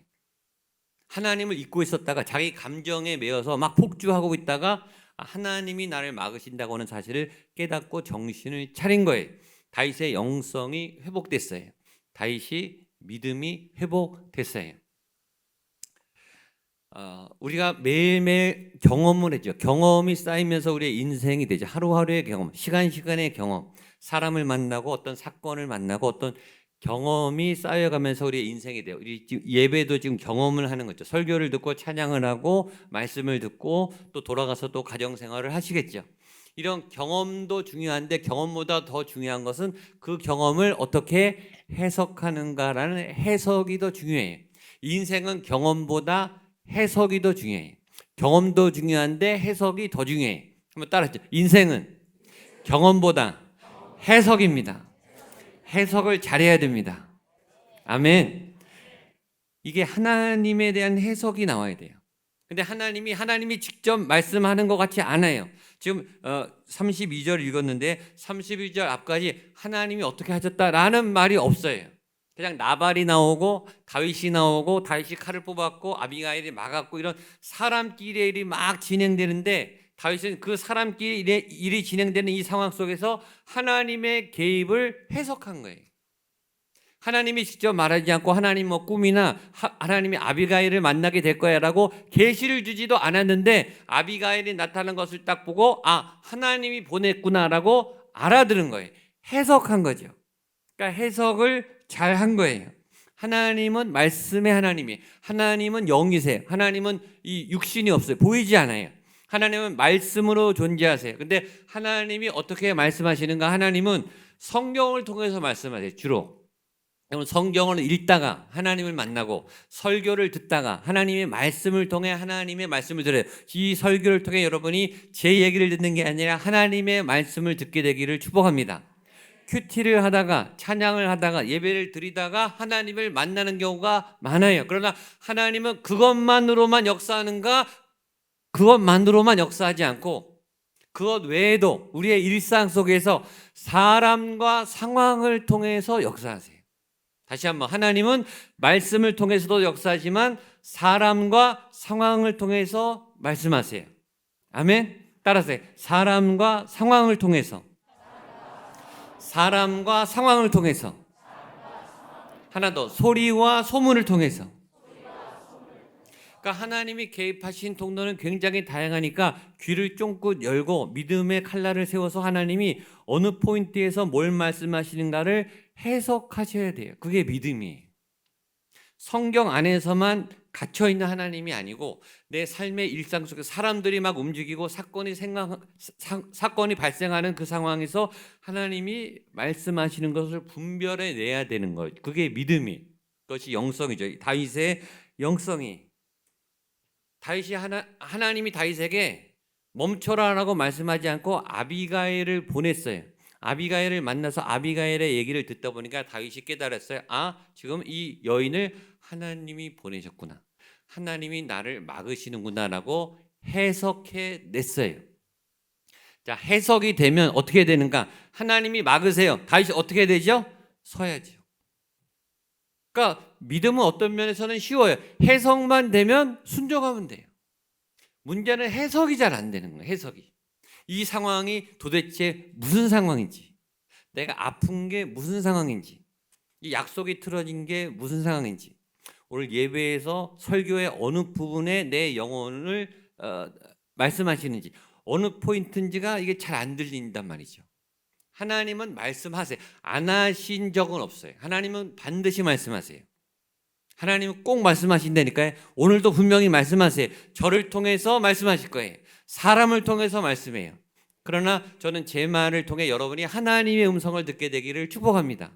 하나님을 잊고 있었다가 자기 감정에 매여서 막 폭주하고 있다가 하나님이 나를 막으신다고 하는 사실을 깨닫고 정신을 차린 거예요. 다윗의 영성이 회복됐어요. 다윗이 믿음이 회복됐어요. 우리가 매일매일 경험을 했죠. 경험이 쌓이면서 우리의 인생이 되죠. 하루하루의 경험, 시간의 경험, 사람을 만나고 어떤 사건을 만나고 어떤 경험이 쌓여가면서 우리의 인생이 돼요. 우리 지금 예배도 지금 경험을 하는 거죠. 설교를 듣고 찬양을 하고 말씀을 듣고 또 돌아가서 또 가정생활을 하시겠죠. 이런 경험도 중요한데 경험보다 더 중요한 것은 그 경험을 어떻게 해석하는가라는 해석이 더 중요해요. 인생은 경험보다 해석이 더 중요해요. 경험도 중요한데 해석이 더 중요해. 한번 따라하죠. 인생은 경험보다 해석입니다. 해석을 잘해야 됩니다. 아멘. 이게 하나님에 대한 해석이 나와야 돼요. 근데 하나님이 직접 말씀하는 것 같지 않아요. 지금 32절 읽었는데 32절 앞까지 하나님이 어떻게 하셨다라는 말이 없어요. 그냥 나발이 나오고 다윗이 나오고 다윗이 칼을 뽑았고 아비가일이 막았고 이런 사람끼리의 일이 막 진행되는데 다윗은 그 사람끼리 일이 진행되는 이 상황 속에서 하나님의 개입을 해석한 거예요. 하나님이 직접 말하지 않고 하나님 뭐 꿈이나 하나님이 아비가일을 만나게 될 거야라고 계시를 주지도 않았는데 아비가일이 나타난 것을 딱 보고 아 하나님이 보냈구나라고 알아들은 거예요. 해석한 거죠. 그러니까 해석을 잘 한 거예요. 하나님은 말씀의 하나님은 영이세요. 하나님은 이 육신이 없어요. 보이지 않아요. 하나님은 말씀으로 존재하세요. 근데 하나님이 어떻게 말씀하시는가? 하나님은 성경을 통해서 말씀하세요. 주로. 성경을 읽다가 하나님을 만나고 설교를 듣다가 하나님의 말씀을 통해 하나님의 말씀을 들어요. 이 설교를 통해 여러분이 제 얘기를 듣는 게 아니라 하나님의 말씀을 듣게 되기를 축복합니다. 큐티를 하다가 찬양을 하다가 예배를 드리다가 하나님을 만나는 경우가 많아요. 그러나 하나님은 그것만으로만 역사하는가? 그것만으로만 역사하지 않고 그것 외에도 우리의 일상 속에서 사람과 상황을 통해서 역사하세요. 다시 한번 하나님은 말씀을 통해서도 역사하지만 사람과 상황을 통해서 말씀하세요. 아멘. 따라서 사람과 상황을 통해서 하나 더 소리와 소문을 통해서. 그러니까 하나님이 개입하신 통로는 굉장히 다양하니까 귀를 쫑긋 열고 믿음의 칼날을 세워서 하나님이 어느 포인트에서 뭘 말씀하시는가를 해석하셔야 돼요. 그게 믿음이에요. 성경 안에서만 갇혀있는 하나님이 아니고 내 삶의 일상 속에 사람들이 막 움직이고 사건이 발생하는 그 상황에서 하나님이 말씀하시는 것을 분별해 내야 되는 거예요. 그게 믿음이에요. 그것이 영성이죠. 다윗의 영성이. 하나님이 다윗에게 멈춰라라고 말씀하지 않고 아비가일을 보냈어요. 아비가일을 만나서 아비가일의 얘기를 듣다 보니까 다윗이 깨달았어요. 아, 지금 이 여인을 하나님이 보내셨구나. 하나님이 나를 막으시는구나라고 해석해 냈어요. 자, 해석이 되면 어떻게 되는가? 하나님이 막으세요. 다윗이 어떻게 되죠? 서야죠. 그러니까 믿음은 어떤 면에서는 쉬워요. 해석만 되면 순종하면 돼요. 문제는 해석이 잘 안 되는 거예요. 해석이. 이 상황이 도대체 무슨 상황인지, 내가 아픈 게 무슨 상황인지, 이 약속이 틀어진 게 무슨 상황인지, 오늘 예배에서 설교의 어느 부분에 내 영혼을 말씀하시는지, 어느 포인트인지가 이게 잘 안 들린단 말이죠. 하나님은 말씀하세요. 안 하신 적은 없어요. 하나님은 반드시 말씀하세요. 하나님은 꼭 말씀하신다니까요. 오늘도 분명히 말씀하세요. 저를 통해서 말씀하실 거예요. 사람을 통해서 말씀해요. 그러나 저는 제 말을 통해 여러분이 하나님의 음성을 듣게 되기를 축복합니다.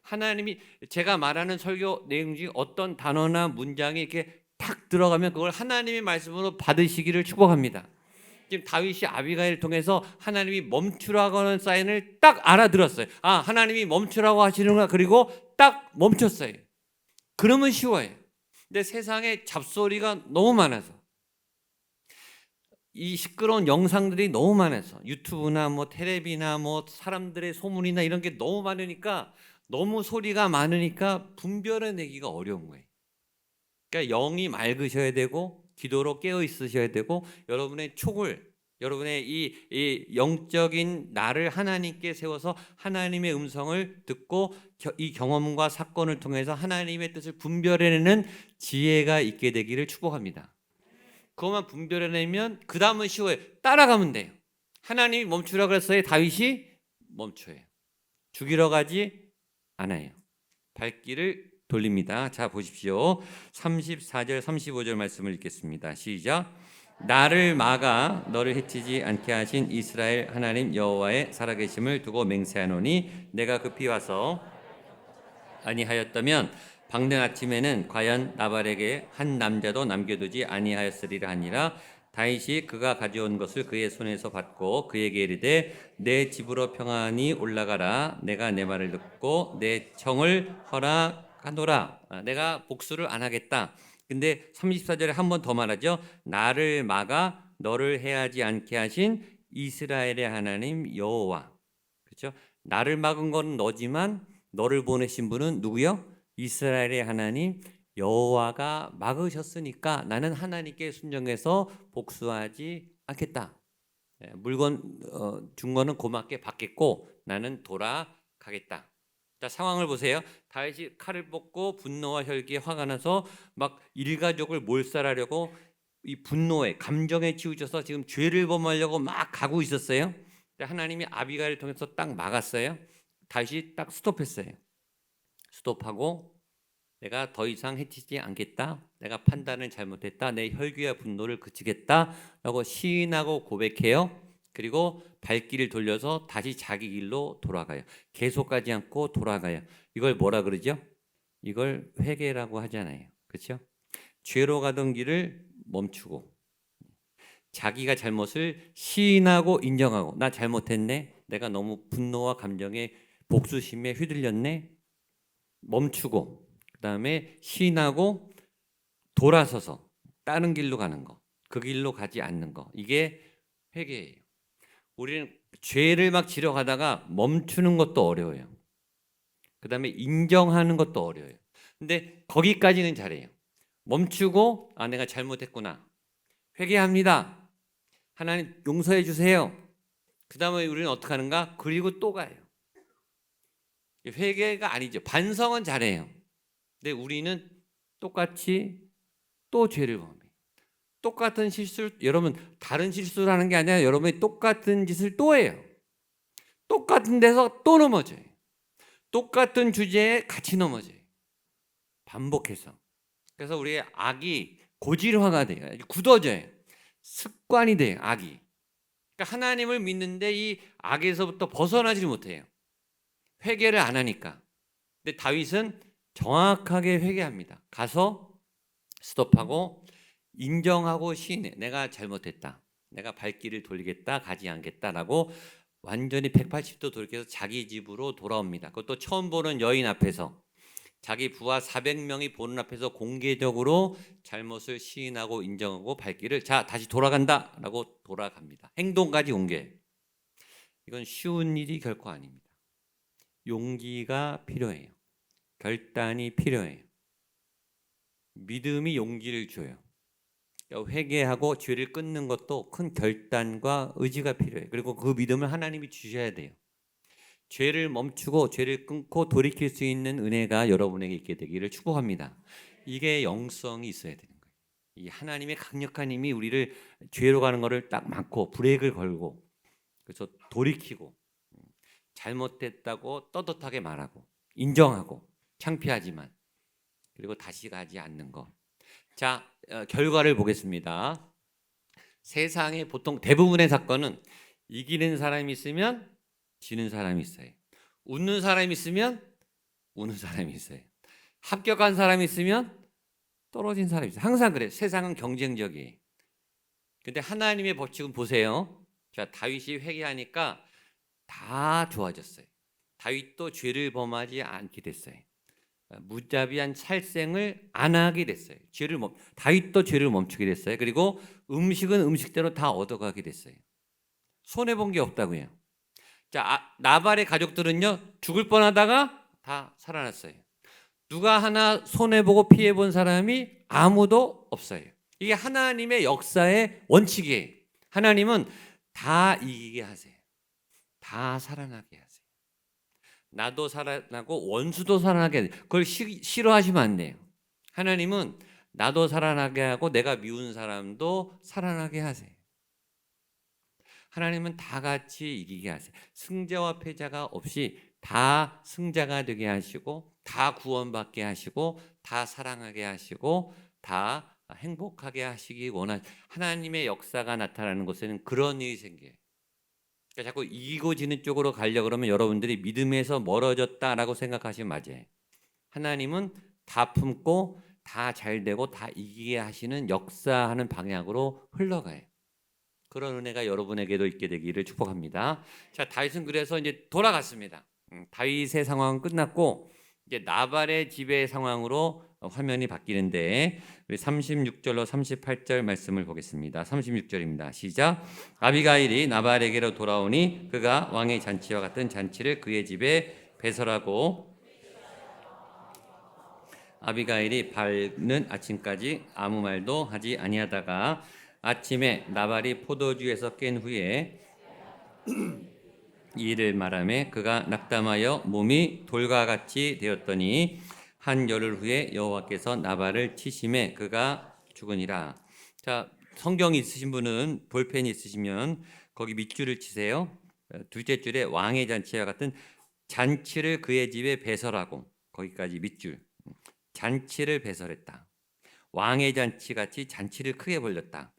하나님이 제가 말하는 설교 내용 중 어떤 단어나 문장이 이렇게 탁 들어가면 그걸 하나님의 말씀으로 받으시기를 축복합니다. 지금 다윗이 아비가일을 통해서 하나님이 멈추라고 하는 사인을 딱 알아들었어요. 아, 하나님이 멈추라고 하시는구나. 그리고 딱 멈췄어요. 그러면 쉬워요. 근데 세상에 잡소리가 너무 많아서, 이 시끄러운 영상들이 너무 많아서, 유튜브나 뭐 텔레비나 뭐 사람들의 소문이나 이런 게 너무 많으니까, 너무 소리가 많으니까 분별해내기가 어려운 거예요. 그러니까 영이 맑으셔야 되고 기도로 깨어 있으셔야 되고 여러분의 촉을, 여러분의 이 영적인 나를 하나님께 세워서 하나님의 음성을 듣고 이 경험과 사건을 통해서 하나님의 뜻을 분별해내는 지혜가 있게 되기를 축복합니다. 그것만 분별해내면 그 다음은 쉬워요. 따라가면 돼요. 하나님이 멈추라 그랬어요. 다윗이 멈춰요. 죽이러 가지 않아요. 발길을 돌립니다. 자, 보십시오. 34절 35절 말씀을 읽겠습니다. 시작. 나를 막아 너를 해치지 않게 하신 이스라엘 하나님 여호와의 살아계심을 두고 맹세하노니 내가 급히 와서 아니하였다면 밝는 아침에는 과연 나발에게 한 남자도 남겨두지 아니하였으리라 하니라. 다윗이 그가 가져온 것을 그의 손에서 받고 그에게 이르되 내 집으로 평안히 올라가라. 내가 내 말을 듣고 내 청을 허락하노라. 내가 복수를 안 하겠다. 근데 34절에 한 번 더 말하죠. 나를 막아 너를 해하지 않게 하신 이스라엘의 하나님 여호와. 그렇죠? 나를 막은 건 너지만 너를 보내신 분은 누구요? 이스라엘의 하나님 여호와가 막으셨으니까 나는 하나님께 순종해서 복수하지 않겠다. 물건 준 거는 고맙게 받겠고 나는 돌아가겠다. 자, 상황을 보세요. 다윗이 칼을 뽑고 분노와 혈기에 화가 나서 막 일가족을 몰살하려고 이 분노에 감정에 치우쳐서 지금 죄를 범하려고 막 가고 있었어요. 하나님이 아비가일을 통해서 딱 막았어요. 다윗이 딱 스톱했어요. 스톱하고 내가 더 이상 해치지 않겠다. 내가 판단을 잘못했다. 내 혈기와 분노를 그치겠다. 라고 시인하고 고백해요. 그리고 발길을 돌려서 다시 자기 길로 돌아가요. 계속하지 않고 돌아가요. 이걸 뭐라 그러죠? 이걸 회개라고 하잖아요. 그렇죠? 죄로 가던 길을 멈추고 자기가 잘못을 시인하고 인정하고 나 잘못했네. 내가 너무 분노와 감정에 복수심에 휘둘렸네. 멈추고 그다음에 시인하고 돌아서서 다른 길로 가는 거. 그 길로 가지 않는 거. 이게 회개예요. 우리는 죄를 막 지러 가다가 멈추는 것도 어려워요. 그다음에 인정하는 것도 어려워요. 근데 거기까지는 잘해요. 멈추고 내가 잘못했구나. 회개합니다. 하나님 용서해 주세요. 그다음에 우리는 어떻게 하는가? 그리고 또 가요. 회개가 아니죠. 반성은 잘해요. 근데 우리는 똑같이 또 죄를 범해요. 똑같은 실수를 여러분 다른 실수를 하는 게 아니라 여러분이 똑같은 짓을 또 해요. 똑같은 데서 또 넘어져요. 똑같은 주제에 같이 넘어져요. 반복해서. 그래서 우리의 악이 고질화가 돼요. 굳어져요. 습관이 돼요. 악이. 그러니까 하나님을 믿는데 이 악에서부터 벗어나지를 못해요. 회개를 안 하니까. 근데 다윗은 정확하게 회개합니다. 가서 스톱하고 인정하고 시인해. 내가 잘못했다. 내가 발길을 돌리겠다. 가지 않겠다라고 완전히 180도 돌이켜서 자기 집으로 돌아옵니다. 그것도 처음 보는 여인 앞에서 자기 부하 400명이 보는 앞에서 공개적으로 잘못을 시인하고 인정하고 발길을 자 다시 돌아간다라고 돌아갑니다. 행동까지 공개. 이건 쉬운 일이 결코 아닙니다. 용기가 필요해요. 결단이 필요해요. 믿음이 용기를 줘요. 회개하고 죄를 끊는 것도 큰 결단과 의지가 필요해요. 그리고 그 믿음을 하나님이 주셔야 돼요. 죄를 멈추고 죄를 끊고 돌이킬 수 있는 은혜가 여러분에게 있게 되기를 축복합니다. 이게 영성이 있어야 되는 거예요. 이 하나님의 강력한 힘이 우리를 죄로 가는 것을 딱 막고 브레이크를 걸고 그래서 돌이키고 잘못됐다고 떳떳하게 말하고 인정하고 창피하지만 그리고 다시 가지 않는 것. 자, 결과를 보겠습니다. 세상에 보통 대부분의 사건은 이기는 사람이 있으면 지는 사람이 있어요. 웃는 사람이 있으면 우는 사람이 있어요. 합격한 사람이 있으면 떨어진 사람이 있어요. 항상 그래요. 세상은 경쟁적이에요. 근데 하나님의 법칙은 보세요. 자, 다윗이 회개하니까 다 좋아졌어요. 다윗도 죄를 범하지 않게 됐어요. 무자비한 살생을 안 하게 됐어요. 다윗도 죄를 멈추게 됐어요. 그리고 음식은 음식대로 다 얻어가게 됐어요. 손해 본 게 없다고요. 자, 나발의 가족들은요 죽을 뻔하다가 다 살아났어요. 누가 하나 손해 보고 피해 본 사람이 아무도 없어요. 이게 하나님의 역사의 원칙이에요. 하나님은 다 이기게 하세요. 다 살아나게 하세요. 나도 살아나고 원수도 살아나게 해요. 그걸 싫어하시면 안 돼요. 하나님은 나도 살아나게 하고 내가 미운 사람도 살아나게 하세요. 하나님은 다 같이 이기게 하세요. 승자와 패자가 없이 다 승자가 되게 하시고 다 구원받게 하시고 다 사랑하게 하시고 다 행복하게 하시기 하나님의 역사가 나타나는 곳에는 그런 일이 생겨요. 그러니까 자꾸 이기고 지는 쪽으로 가려고 그러면 여러분들이 믿음에서 멀어졌다라고 생각하시면 맞아요. 하나님은 다 품고 다 잘되고 다 이기게 하시는 역사하는 방향으로 흘러가요. 그런 은혜가 여러분에게도 있게 되기를 축복합니다. 자, 다윗은 그래서 이제 돌아갔습니다. 다윗의 상황은 끝났고 이제 나발의 지배 상황으로 화면이 바뀌는데 우리 36절로 38절 말씀을 보겠습니다. 36절입니다. 시작. 아비가일이 나발에게로 돌아오니 그가 왕의 잔치와 같은 잔치를 그의 집에 배설하고 아비가일이 밝는 아침까지 아무 말도 하지 아니하다가 아침에 나발이 포도주에서 깬 후에 이 일을 말하며 그가 낙담하여 몸이 돌과 같이 되었더니 한 열흘 후에 여호와께서 나발을 치심에 그가 죽으니라. 자, 성경 있으신 분은 볼펜 있으시면 거기 밑줄을 치세요. 둘째 줄에 왕의 잔치와 같은 잔치를 그의 집에 배설하고 거기까지 밑줄. 잔치를 배설했다. 왕의 잔치 같이 잔치를 크게 벌렸다.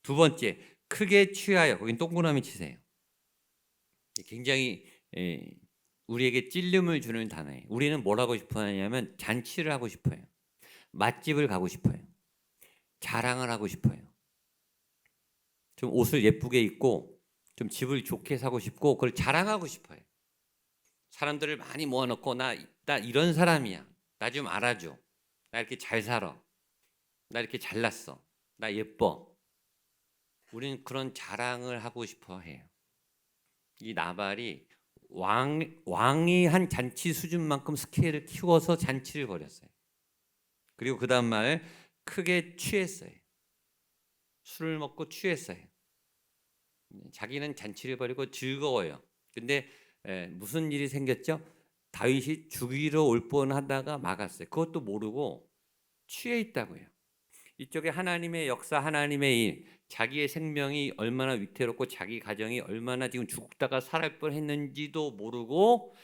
두 번째, 크게 취하여 거긴 동그라미 치세요. 굉장히 우리에게 찔림을 주는 단어예요. 우리는 뭘 하고 싶어 하냐면 잔치를 하고 싶어요. 맛집을 가고 싶어요. 자랑을 하고 싶어요. 좀 옷을 예쁘게 입고 좀 집을 좋게 사고 싶고 그걸 자랑하고 싶어요. 사람들을 많이 모아놓고 나 이런 사람이야. 나 좀 알아줘. 나 이렇게 잘 살아. 나 이렇게 잘났어. 나 예뻐. 우리는 그런 자랑을 하고 싶어 해요. 이 나발이 왕이 한 잔치 수준만큼 스케일을 키워서 잔치를 벌였어요. 그리고 그 다음 말 크게 취했어요. 술을 먹고 취했어요. 자기는 잔치를 벌이고 즐거워요. 근데 무슨 일이 생겼죠? 다윗이 죽이러 올 뻔하다가 막았어요. 그것도 모르고 취해 있다고요. 이쪽에 하나님의 역사, 하나님의 일, 자기의 생명이 얼마나 위태롭고 자기 가정이 얼마나 지금 죽다가 살할 뻔했는지도 모르고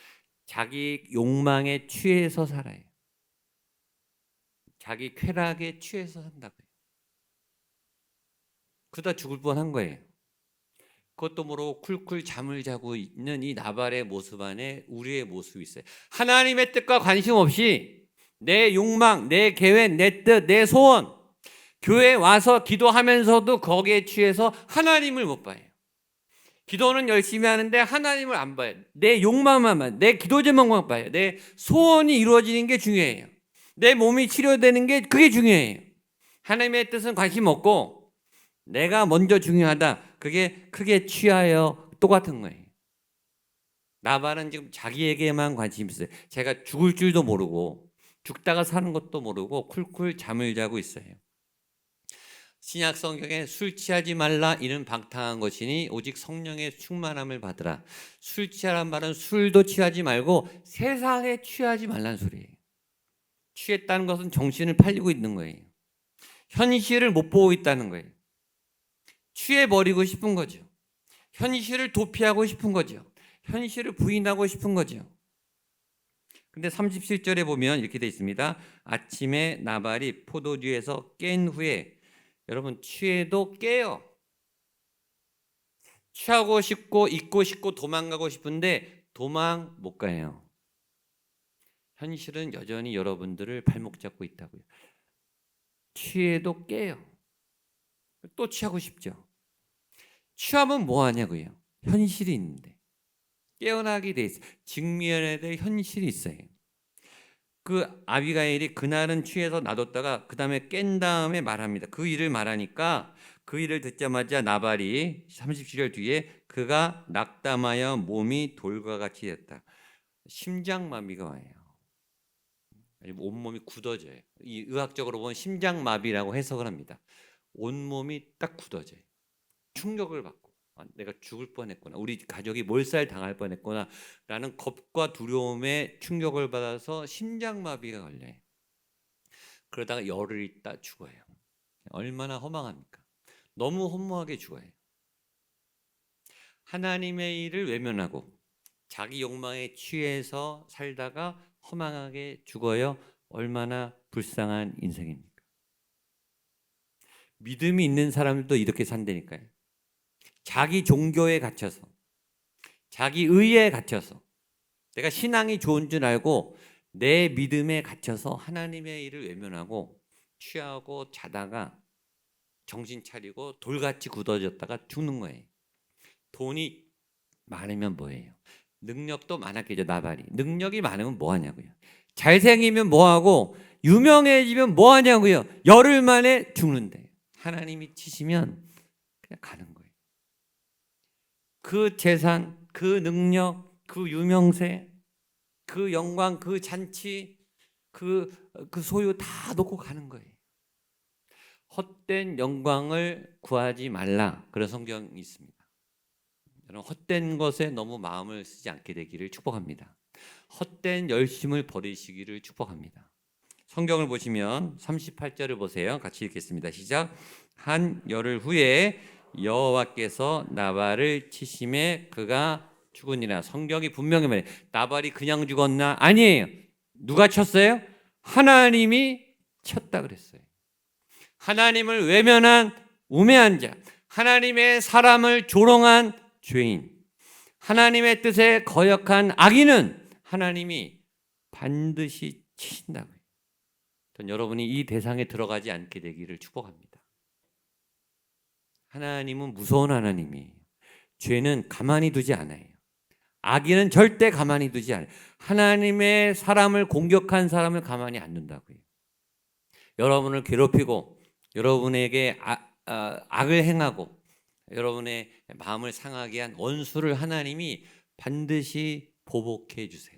자기 욕망에 취해서 살아요. 자기 쾌락에 취해서 산다고요. 그러다 죽을 뻔한 거예요. 그것도 모르고 쿨쿨 잠을 자고 있는 이 나발의 모습 안에 우리의 모습이 있어요. 하나님의 뜻과 관심 없이 내 욕망, 내 계획, 내 뜻, 내 소원, 교회에 와서 기도하면서도 거기에 취해서 하나님을 못 봐요. 기도는 열심히 하는데 하나님을 안 봐요. 내 욕망만 봐요. 내 기도 제목만 봐요. 내 소원이 이루어지는 게 중요해요. 내 몸이 치료되는 게 그게 중요해요. 하나님의 뜻은 관심 없고 내가 먼저 중요하다. 그게 크게 취하여 똑같은 거예요. 나발은 지금 자기에게만 관심이 있어요. 제가 죽을 줄도 모르고 죽다가 사는 것도 모르고 쿨쿨 잠을 자고 있어요. 신약 성경에 술 취하지 말라 이는 방탕한 것이니 오직 성령의 충만함을 받으라. 술 취하란 말은 술도 취하지 말고 세상에 취하지 말란 소리예요. 취했다는 것은 정신을 팔리고 있는 거예요. 현실을 못 보고 있다는 거예요. 취해버리고 싶은 거죠. 현실을 도피하고 싶은 거죠. 현실을 부인하고 싶은 거죠. 근데 37절에 보면 이렇게 돼 있습니다. 아침에 나발이 포도주에서 깬 후에 여러분 취해도 깨요. 취하고 싶고 잊고 싶고 도망가고 싶은데 도망 못 가요. 현실은 여전히 여러분들을 발목 잡고 있다고요. 취해도 깨요. 또 취하고 싶죠. 취하면 뭐 하냐고요. 현실이 있는데. 깨어나게 돼 있어요. 직면에 대해 현실이 있어요. 그 아비가일이 그날은 취해서 놔뒀다가 그 다음에 깬 다음에 말합니다. 그 일을 말하니까 그 일을 듣자마자 나발이 37절 뒤에 그가 낙담하여 몸이 돌과 같이 됐다. 심장마비가 와요. 온몸이 굳어져요. 이 의학적으로 보면 심장마비라고 해석을 합니다. 온몸이 딱 굳어져요. 충격을 받고 내가 죽을 뻔했구나. 우리 가족이 몰살 당할 뻔했구나 라는 겁과 두려움에 충격을 받아서 심장마비가 걸려요. 그러다가 열흘 있다 죽어요. 얼마나 허망합니까? 너무 허무하게 죽어요. 하나님의 일을 외면하고 자기 욕망에 취해서 살다가 허망하게 죽어요. 얼마나 불쌍한 인생입니까? 믿음이 있는 사람들도 이렇게 산다니까요. 자기 종교에 갇혀서 자기 의에 갇혀서 내가 신앙이 좋은 줄 알고 내 믿음에 갇혀서 하나님의 일을 외면하고 취하고 자다가 정신 차리고 돌같이 굳어졌다가 죽는 거예요. 돈이 많으면 뭐예요? 능력도 많았겠죠. 나발이 능력이 많으면 뭐 하냐고요. 잘생기면 뭐 하고 유명해지면 뭐 하냐고요. 열흘 만에 죽는데 하나님이 치시면 그냥 가는 거예요. 그 재산, 그 능력, 그 유명세, 그 영광, 그 잔치, 그 소유 다 놓고 가는 거예요. 헛된 영광을 구하지 말라. 그런 성경이 있습니다. 여러분, 헛된 것에 너무 마음을 쓰지 않게 되기를 축복합니다. 헛된 열심을 버리시기를 축복합니다. 성경을 보시면 38절을 보세요. 같이 읽겠습니다. 시작. 한 열흘 후에 여호와께서 나발을 치심에 그가 죽으니라. 성경이 분명히 말해요. 나발이 그냥 죽었나? 아니에요. 누가 쳤어요? 하나님이 쳤다 그랬어요. 하나님을 외면한 우매한 자, 하나님의 사람을 조롱한 죄인, 하나님의 뜻에 거역한 악인은 하나님이 반드시 치신다고요. 전 여러분이 이 대상에 들어가지 않게 되기를 축복합니다. 하나님은 무서운 하나님이에요. 죄는 가만히 두지 않아요. 악인은 절대 가만히 두지 않아요. 하나님의 사람을 공격한 사람을 가만히 안 둔다고요. 여러분을 괴롭히고 여러분에게 악을 행하고 여러분의 마음을 상하게 한 원수를 하나님이 반드시 보복해 주세요.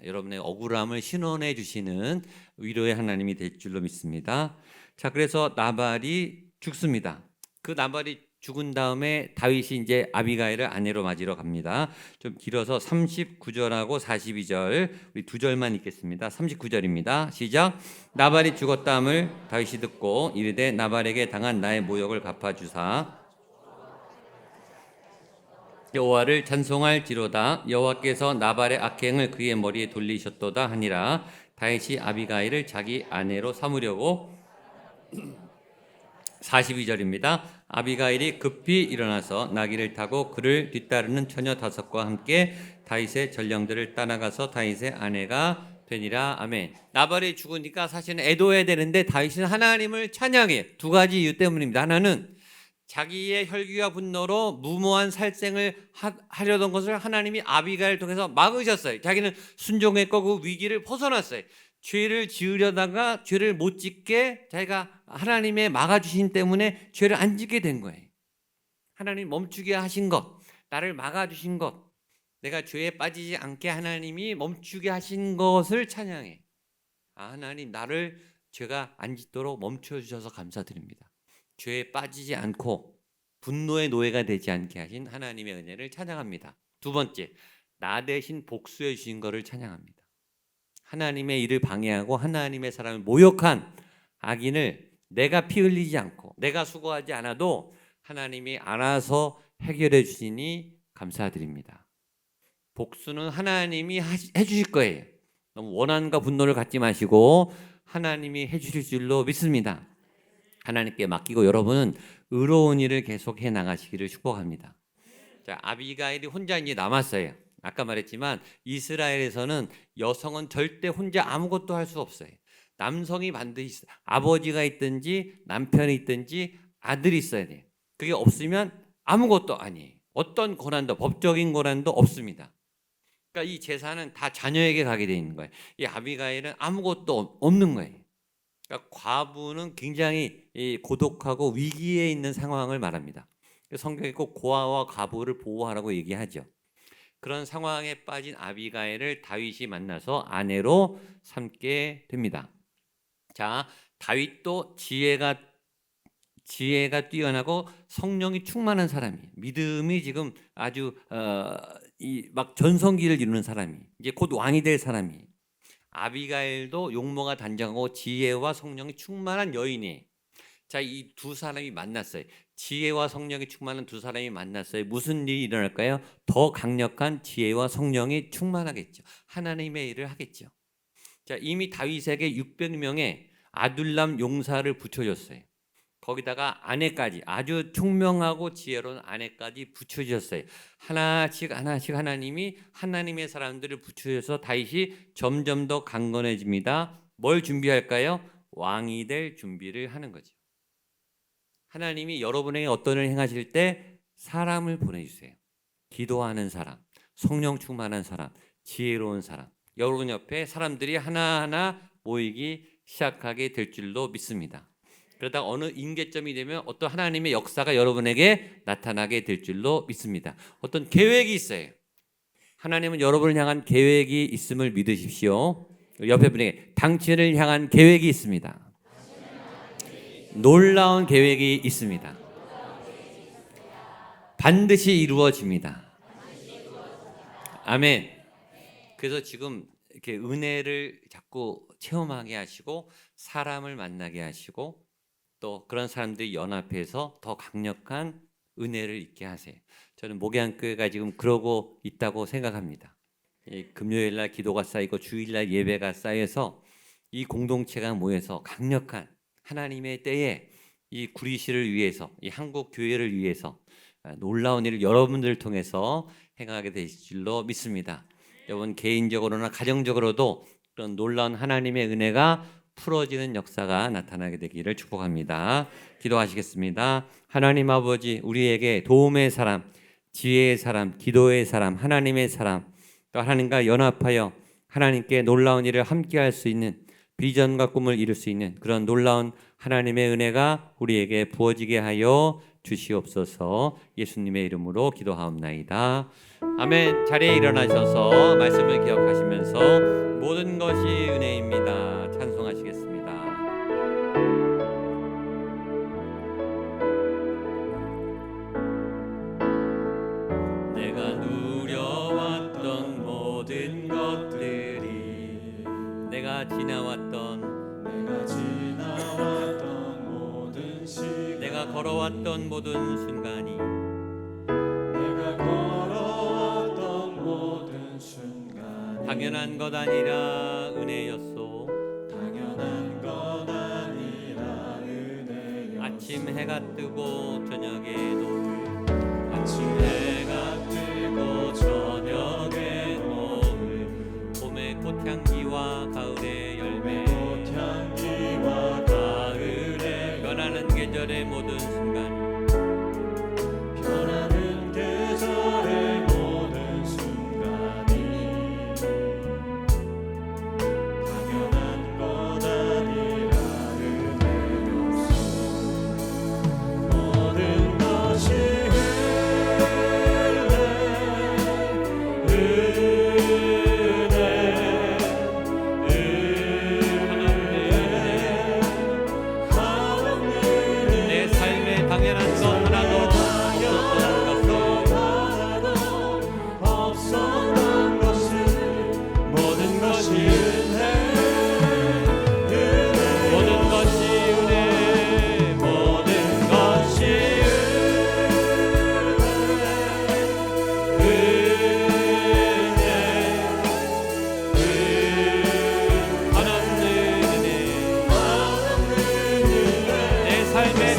여러분의 억울함을 신원해 주시는 위로의 하나님이 될 줄로 믿습니다. 자, 그래서 나발이 죽습니다. 그 나발이 죽은 다음에 다윗이 이제 아비가일을 아내로 맞이러 갑니다. 좀 길어서 39절하고 42절 우리 두 절만 읽겠습니다. 39절입니다. 시작. 나발이 죽었다함을 다윗이 듣고 이르되 나발에게 당한 나의 모욕을 갚아주사 여호와를 찬송할지로다. 여호와께서 나발의 악행을 그의 머리에 돌리셨도다 하니라. 다윗이 아비가일을 자기 아내로 삼으려고 42절입니다. 아비가일이 급히 일어나서 나귀를 타고 그를 뒤따르는 처녀 5과 함께 다윗의 전령들을 따라가서 다윗의 아내가 되니라. 아멘. 나발이 죽으니까 사실은 애도해야 되는데 다윗은 하나님을 찬양해. 두 가지 이유 때문입니다. 하나는 자기의 혈기와 분노로 무모한 살생을 하려던 것을 하나님이 아비가일을 통해서 막으셨어요. 자기는 순종했고 그 위기를 벗어났어요. 죄를 지으려다가 죄를 못 짓게 자기가 하나님의 막아주신 때문에 죄를 안 짓게 된 거예요. 하나님 멈추게 하신 것, 나를 막아주신 것, 내가 죄에 빠지지 않게 하나님이 멈추게 하신 것을 찬양해. 하나님 나를 죄가 안 짓도록 멈춰주셔서 감사드립니다. 죄에 빠지지 않고 분노의 노예가 되지 않게 하신 하나님의 은혜를 찬양합니다. 두 번째, 나 대신 복수해 주신 것을 찬양합니다. 하나님의 일을 방해하고 하나님의 사람을 모욕한 악인을 내가 피 흘리지 않고 내가 수고하지 않아도 하나님이 알아서 해결해 주시니 감사드립니다. 복수는 하나님이 해주실 거예요. 너무 원한과 분노를 갖지 마시고 하나님이 해주실 줄로 믿습니다. 하나님께 맡기고 여러분은 의로운 일을 계속해 나가시기를 축복합니다. 자, 아비가일이 혼자 이제 남았어요. 아까 말했지만 이스라엘에서는 여성은 절대 혼자 아무것도 할 수 없어요. 남성이 반드시 아버지가 있든지 남편이 있든지 아들이 있어야 돼요. 그게 없으면 아무것도 아니에요. 어떤 고난도 법적인 고난도 없습니다. 그러니까 이 재산은 다 자녀에게 가게 돼 있는 거예요. 이 아비가일은 아무것도 없는 거예요. 그러니까 과부는 굉장히 고독하고 위기에 있는 상황을 말합니다. 성경에 꼭 고아와 과부를 보호하라고 얘기하죠. 그런 상황에 빠진 아비가일을 다윗이 만나서 아내로 삼게 됩니다. 자, 다윗도 지혜가 뛰어나고 성령이 충만한 사람이에요. 믿음이 지금 아주 막 전성기를 이루는 사람이 이제 곧 왕이 될 사람이에요. 아비가일도 용모가 단정하고 지혜와 성령이 충만한 여인이에요. 자, 이 두 사람이 만났어요. 지혜와 성령이 충만한 두 사람이 만났어요. 무슨 일이 일어날까요? 더 강력한 지혜와 성령이 충만하겠죠. 하나님의 일을 하겠죠. 자, 이미 다윗에게 600명의 아둘람 용사를 붙여줬어요. 거기다가 아내까지 아주 총명하고 지혜로운 아내까지 붙여주셨어요. 하나씩 하나님이 하나님의 사람들을 붙여줘서 다윗이 점점 더 강건해집니다. 뭘 준비할까요? 왕이 될 준비를 하는 거죠. 하나님이 여러분에게 어떤 일을 행하실 때 사람을 보내주세요. 기도하는 사람, 성령 충만한 사람, 지혜로운 사람. 여러분 옆에 사람들이 하나하나 모이기 시작하게 될 줄로 믿습니다. 그러다 어느 임계점이 되면 어떤 하나님의 역사가 여러분에게 나타나게 될 줄로 믿습니다. 어떤 계획이 있어요. 하나님은 여러분을 향한 계획이 있음을 믿으십시오. 옆에 분에게 당신을 향한 계획이 있습니다. 놀라운 계획이 있습니다. 반드시 이루어집니다. 아멘. 그래서 지금 이렇게 은혜를 자꾸 체험하게 하시고 사람을 만나게 하시고 또 그런 사람들이 연합해서 더 강력한 은혜를 있게 하세요. 저는 목양교회가 지금 그러고 있다고 생각합니다. 금요일날 기도가 쌓이고 주일날 예배가 쌓여서 이 공동체가 모여서 강력한 하나님의 때에 이 구리시를 위해서 이 한국 교회를 위해서 놀라운 일을 여러분들을 통해서 행하게 되실 줄로 믿습니다. 여러분 개인적으로나 가정적으로도 그런 놀라운 하나님의 은혜가 풀어지는 역사가 나타나게 되기를 축복합니다. 기도하시겠습니다. 하나님 아버지, 우리에게 도움의 사람, 지혜의 사람, 기도의 사람, 하나님의 사람, 또 하나님과 연합하여 하나님께 놀라운 일을 함께 할 수 있는 비전과 꿈을 이룰 수 있는 그런 놀라운 하나님의 은혜가 우리에게 부어지게 하여 주시옵소서. 예수님의 이름으로 기도하옵나이다. 아멘. 자리에 일어나셔서 말씀을 기억하시면서 모든 것이 은혜입니다. 찬송하시겠습니다. 내가 누려왔던 모든 것들이 내가 지나왔던 모든 시간 내가 걸어왔던 모든 순간이 당연한 것 아니라 은혜였소. 아침 해가 뜨고 저녁에 노을 봄의 꽃향기와 가을의 열매 변하는 계절의 모든 순간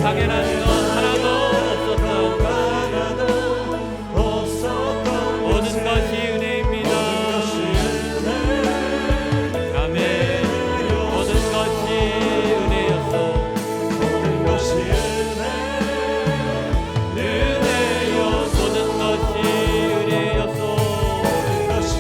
당연한 것 하나도 없었던 모든 것이 은혜입니다. 아멘. 모든 것이 은혜였소. 모든 것이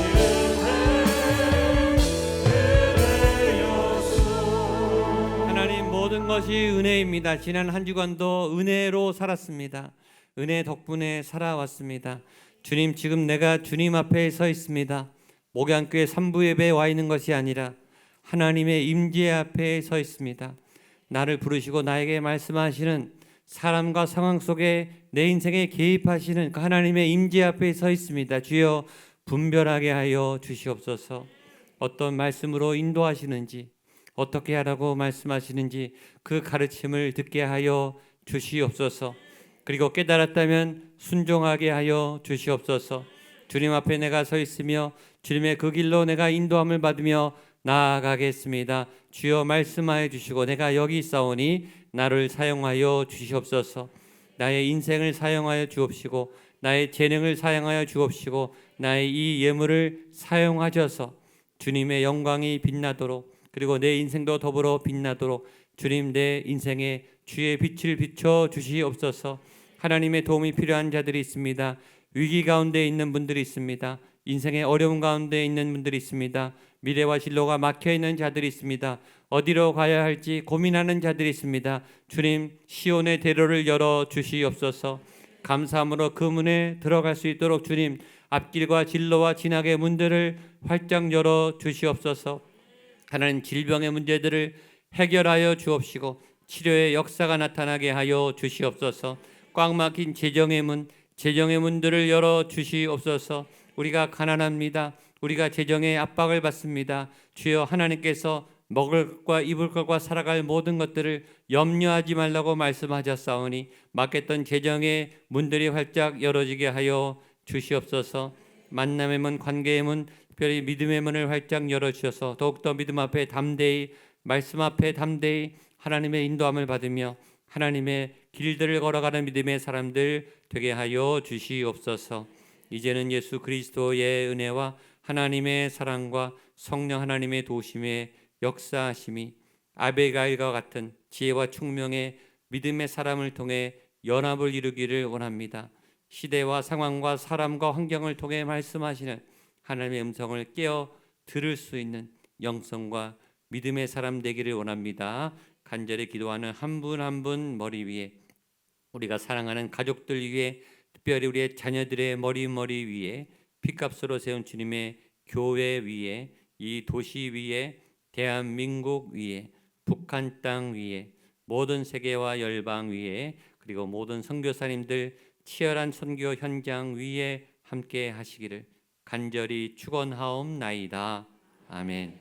하나님 모든 것이 은혜입니다. 지난 한 주간도 은혜로 살았습니다. 은혜 덕분에 살아왔습니다. 주님, 지금 내가 주님 앞에 서 있습니다. 목양교회 3부 예배에 와 있는 것이 아니라 하나님의 임재 앞에 서 있습니다. 나를 부르시고 나에게 말씀하시는 사람과 상황 속에 내 인생에 개입하시는 그 하나님의 임재 앞에 서 있습니다. 주여 분별하게 하여 주시옵소서. 어떤 말씀으로 인도하시는지, 어떻게 하라고 말씀하시는지 그 가르침을 듣게 하여 주시옵소서. 그리고 깨달았다면 순종하게 하여 주시옵소서. 주님 앞에 내가 서 있으며 주님의 그 길로 내가 인도함을 받으며 나아가겠습니다. 주여 말씀하여 주시고 내가 여기 있사오니 나를 사용하여 주시옵소서. 나의 인생을 사용하여 주옵시고 나의 재능을 사용하여 주옵시고 나의 이 예물을 사용하셔서 주님의 영광이 빛나도록, 그리고 내 인생도 더불어 빛나도록 주님 내 인생에 주의 빛을 비춰 주시옵소서. 하나님의 도움이 필요한 자들이 있습니다. 위기 가운데 있는 분들이 있습니다. 인생의 어려움 가운데 있는 분들이 있습니다. 미래와 진로가 막혀 있는 자들이 있습니다. 어디로 가야 할지 고민하는 자들이 있습니다. 주님, 시온의 대로를 열어 주시옵소서. 감사함으로 그 문에 들어갈 수 있도록 주님, 앞길과 진로와 진학의 문들을 활짝 열어 주시옵소서. 하나님, 질병의 문제들을 해결하여 주옵시고 치료의 역사가 나타나게 하여 주시옵소서. 꽉 막힌 재정의 문들을 열어 주시옵소서. 우리가 가난합니다. 우리가 재정의 압박을 받습니다. 주여, 하나님께서 먹을 것과 입을 것과 살아갈 모든 것들을 염려하지 말라고 말씀하셨사오니 막혔던 재정의 문들이 활짝 열어지게 하여 주시옵소서. 만남의 문, 관계의 문, 특별히 믿음의 문을 활짝 열어주셔서 더욱더 믿음 앞에 담대히, 말씀 앞에 담대히 하나님의 인도함을 받으며 하나님의 길들을 걸어가는 믿음의 사람들 되게 하여 주시옵소서. 이제는 예수 그리스도의 은혜와 하나님의 사랑과 성령 하나님의 도심의 역사하심이 아비가일과 같은 지혜와 총명의 믿음의 사람을 통해 연합을 이루기를 원합니다. 시대와 상황과 사람과 환경을 통해 말씀하시는 하나님의 음성을 깨어 들을 수 있는 영성과 믿음의 사람 되기를 원합니다. 간절히 기도하는 한 분 한 분 머리 위에, 우리가 사랑하는 가족들 위에, 특별히 우리의 자녀들의 머리 위에, 핏값으로 세운 주님의 교회 위에, 이 도시 위에, 대한민국 위에, 북한 땅 위에, 모든 세계와 열방 위에, 그리고 모든 선교사님들 치열한 선교 현장 위에 함께 하시기를 간절히 축원하옵나이다. 아멘.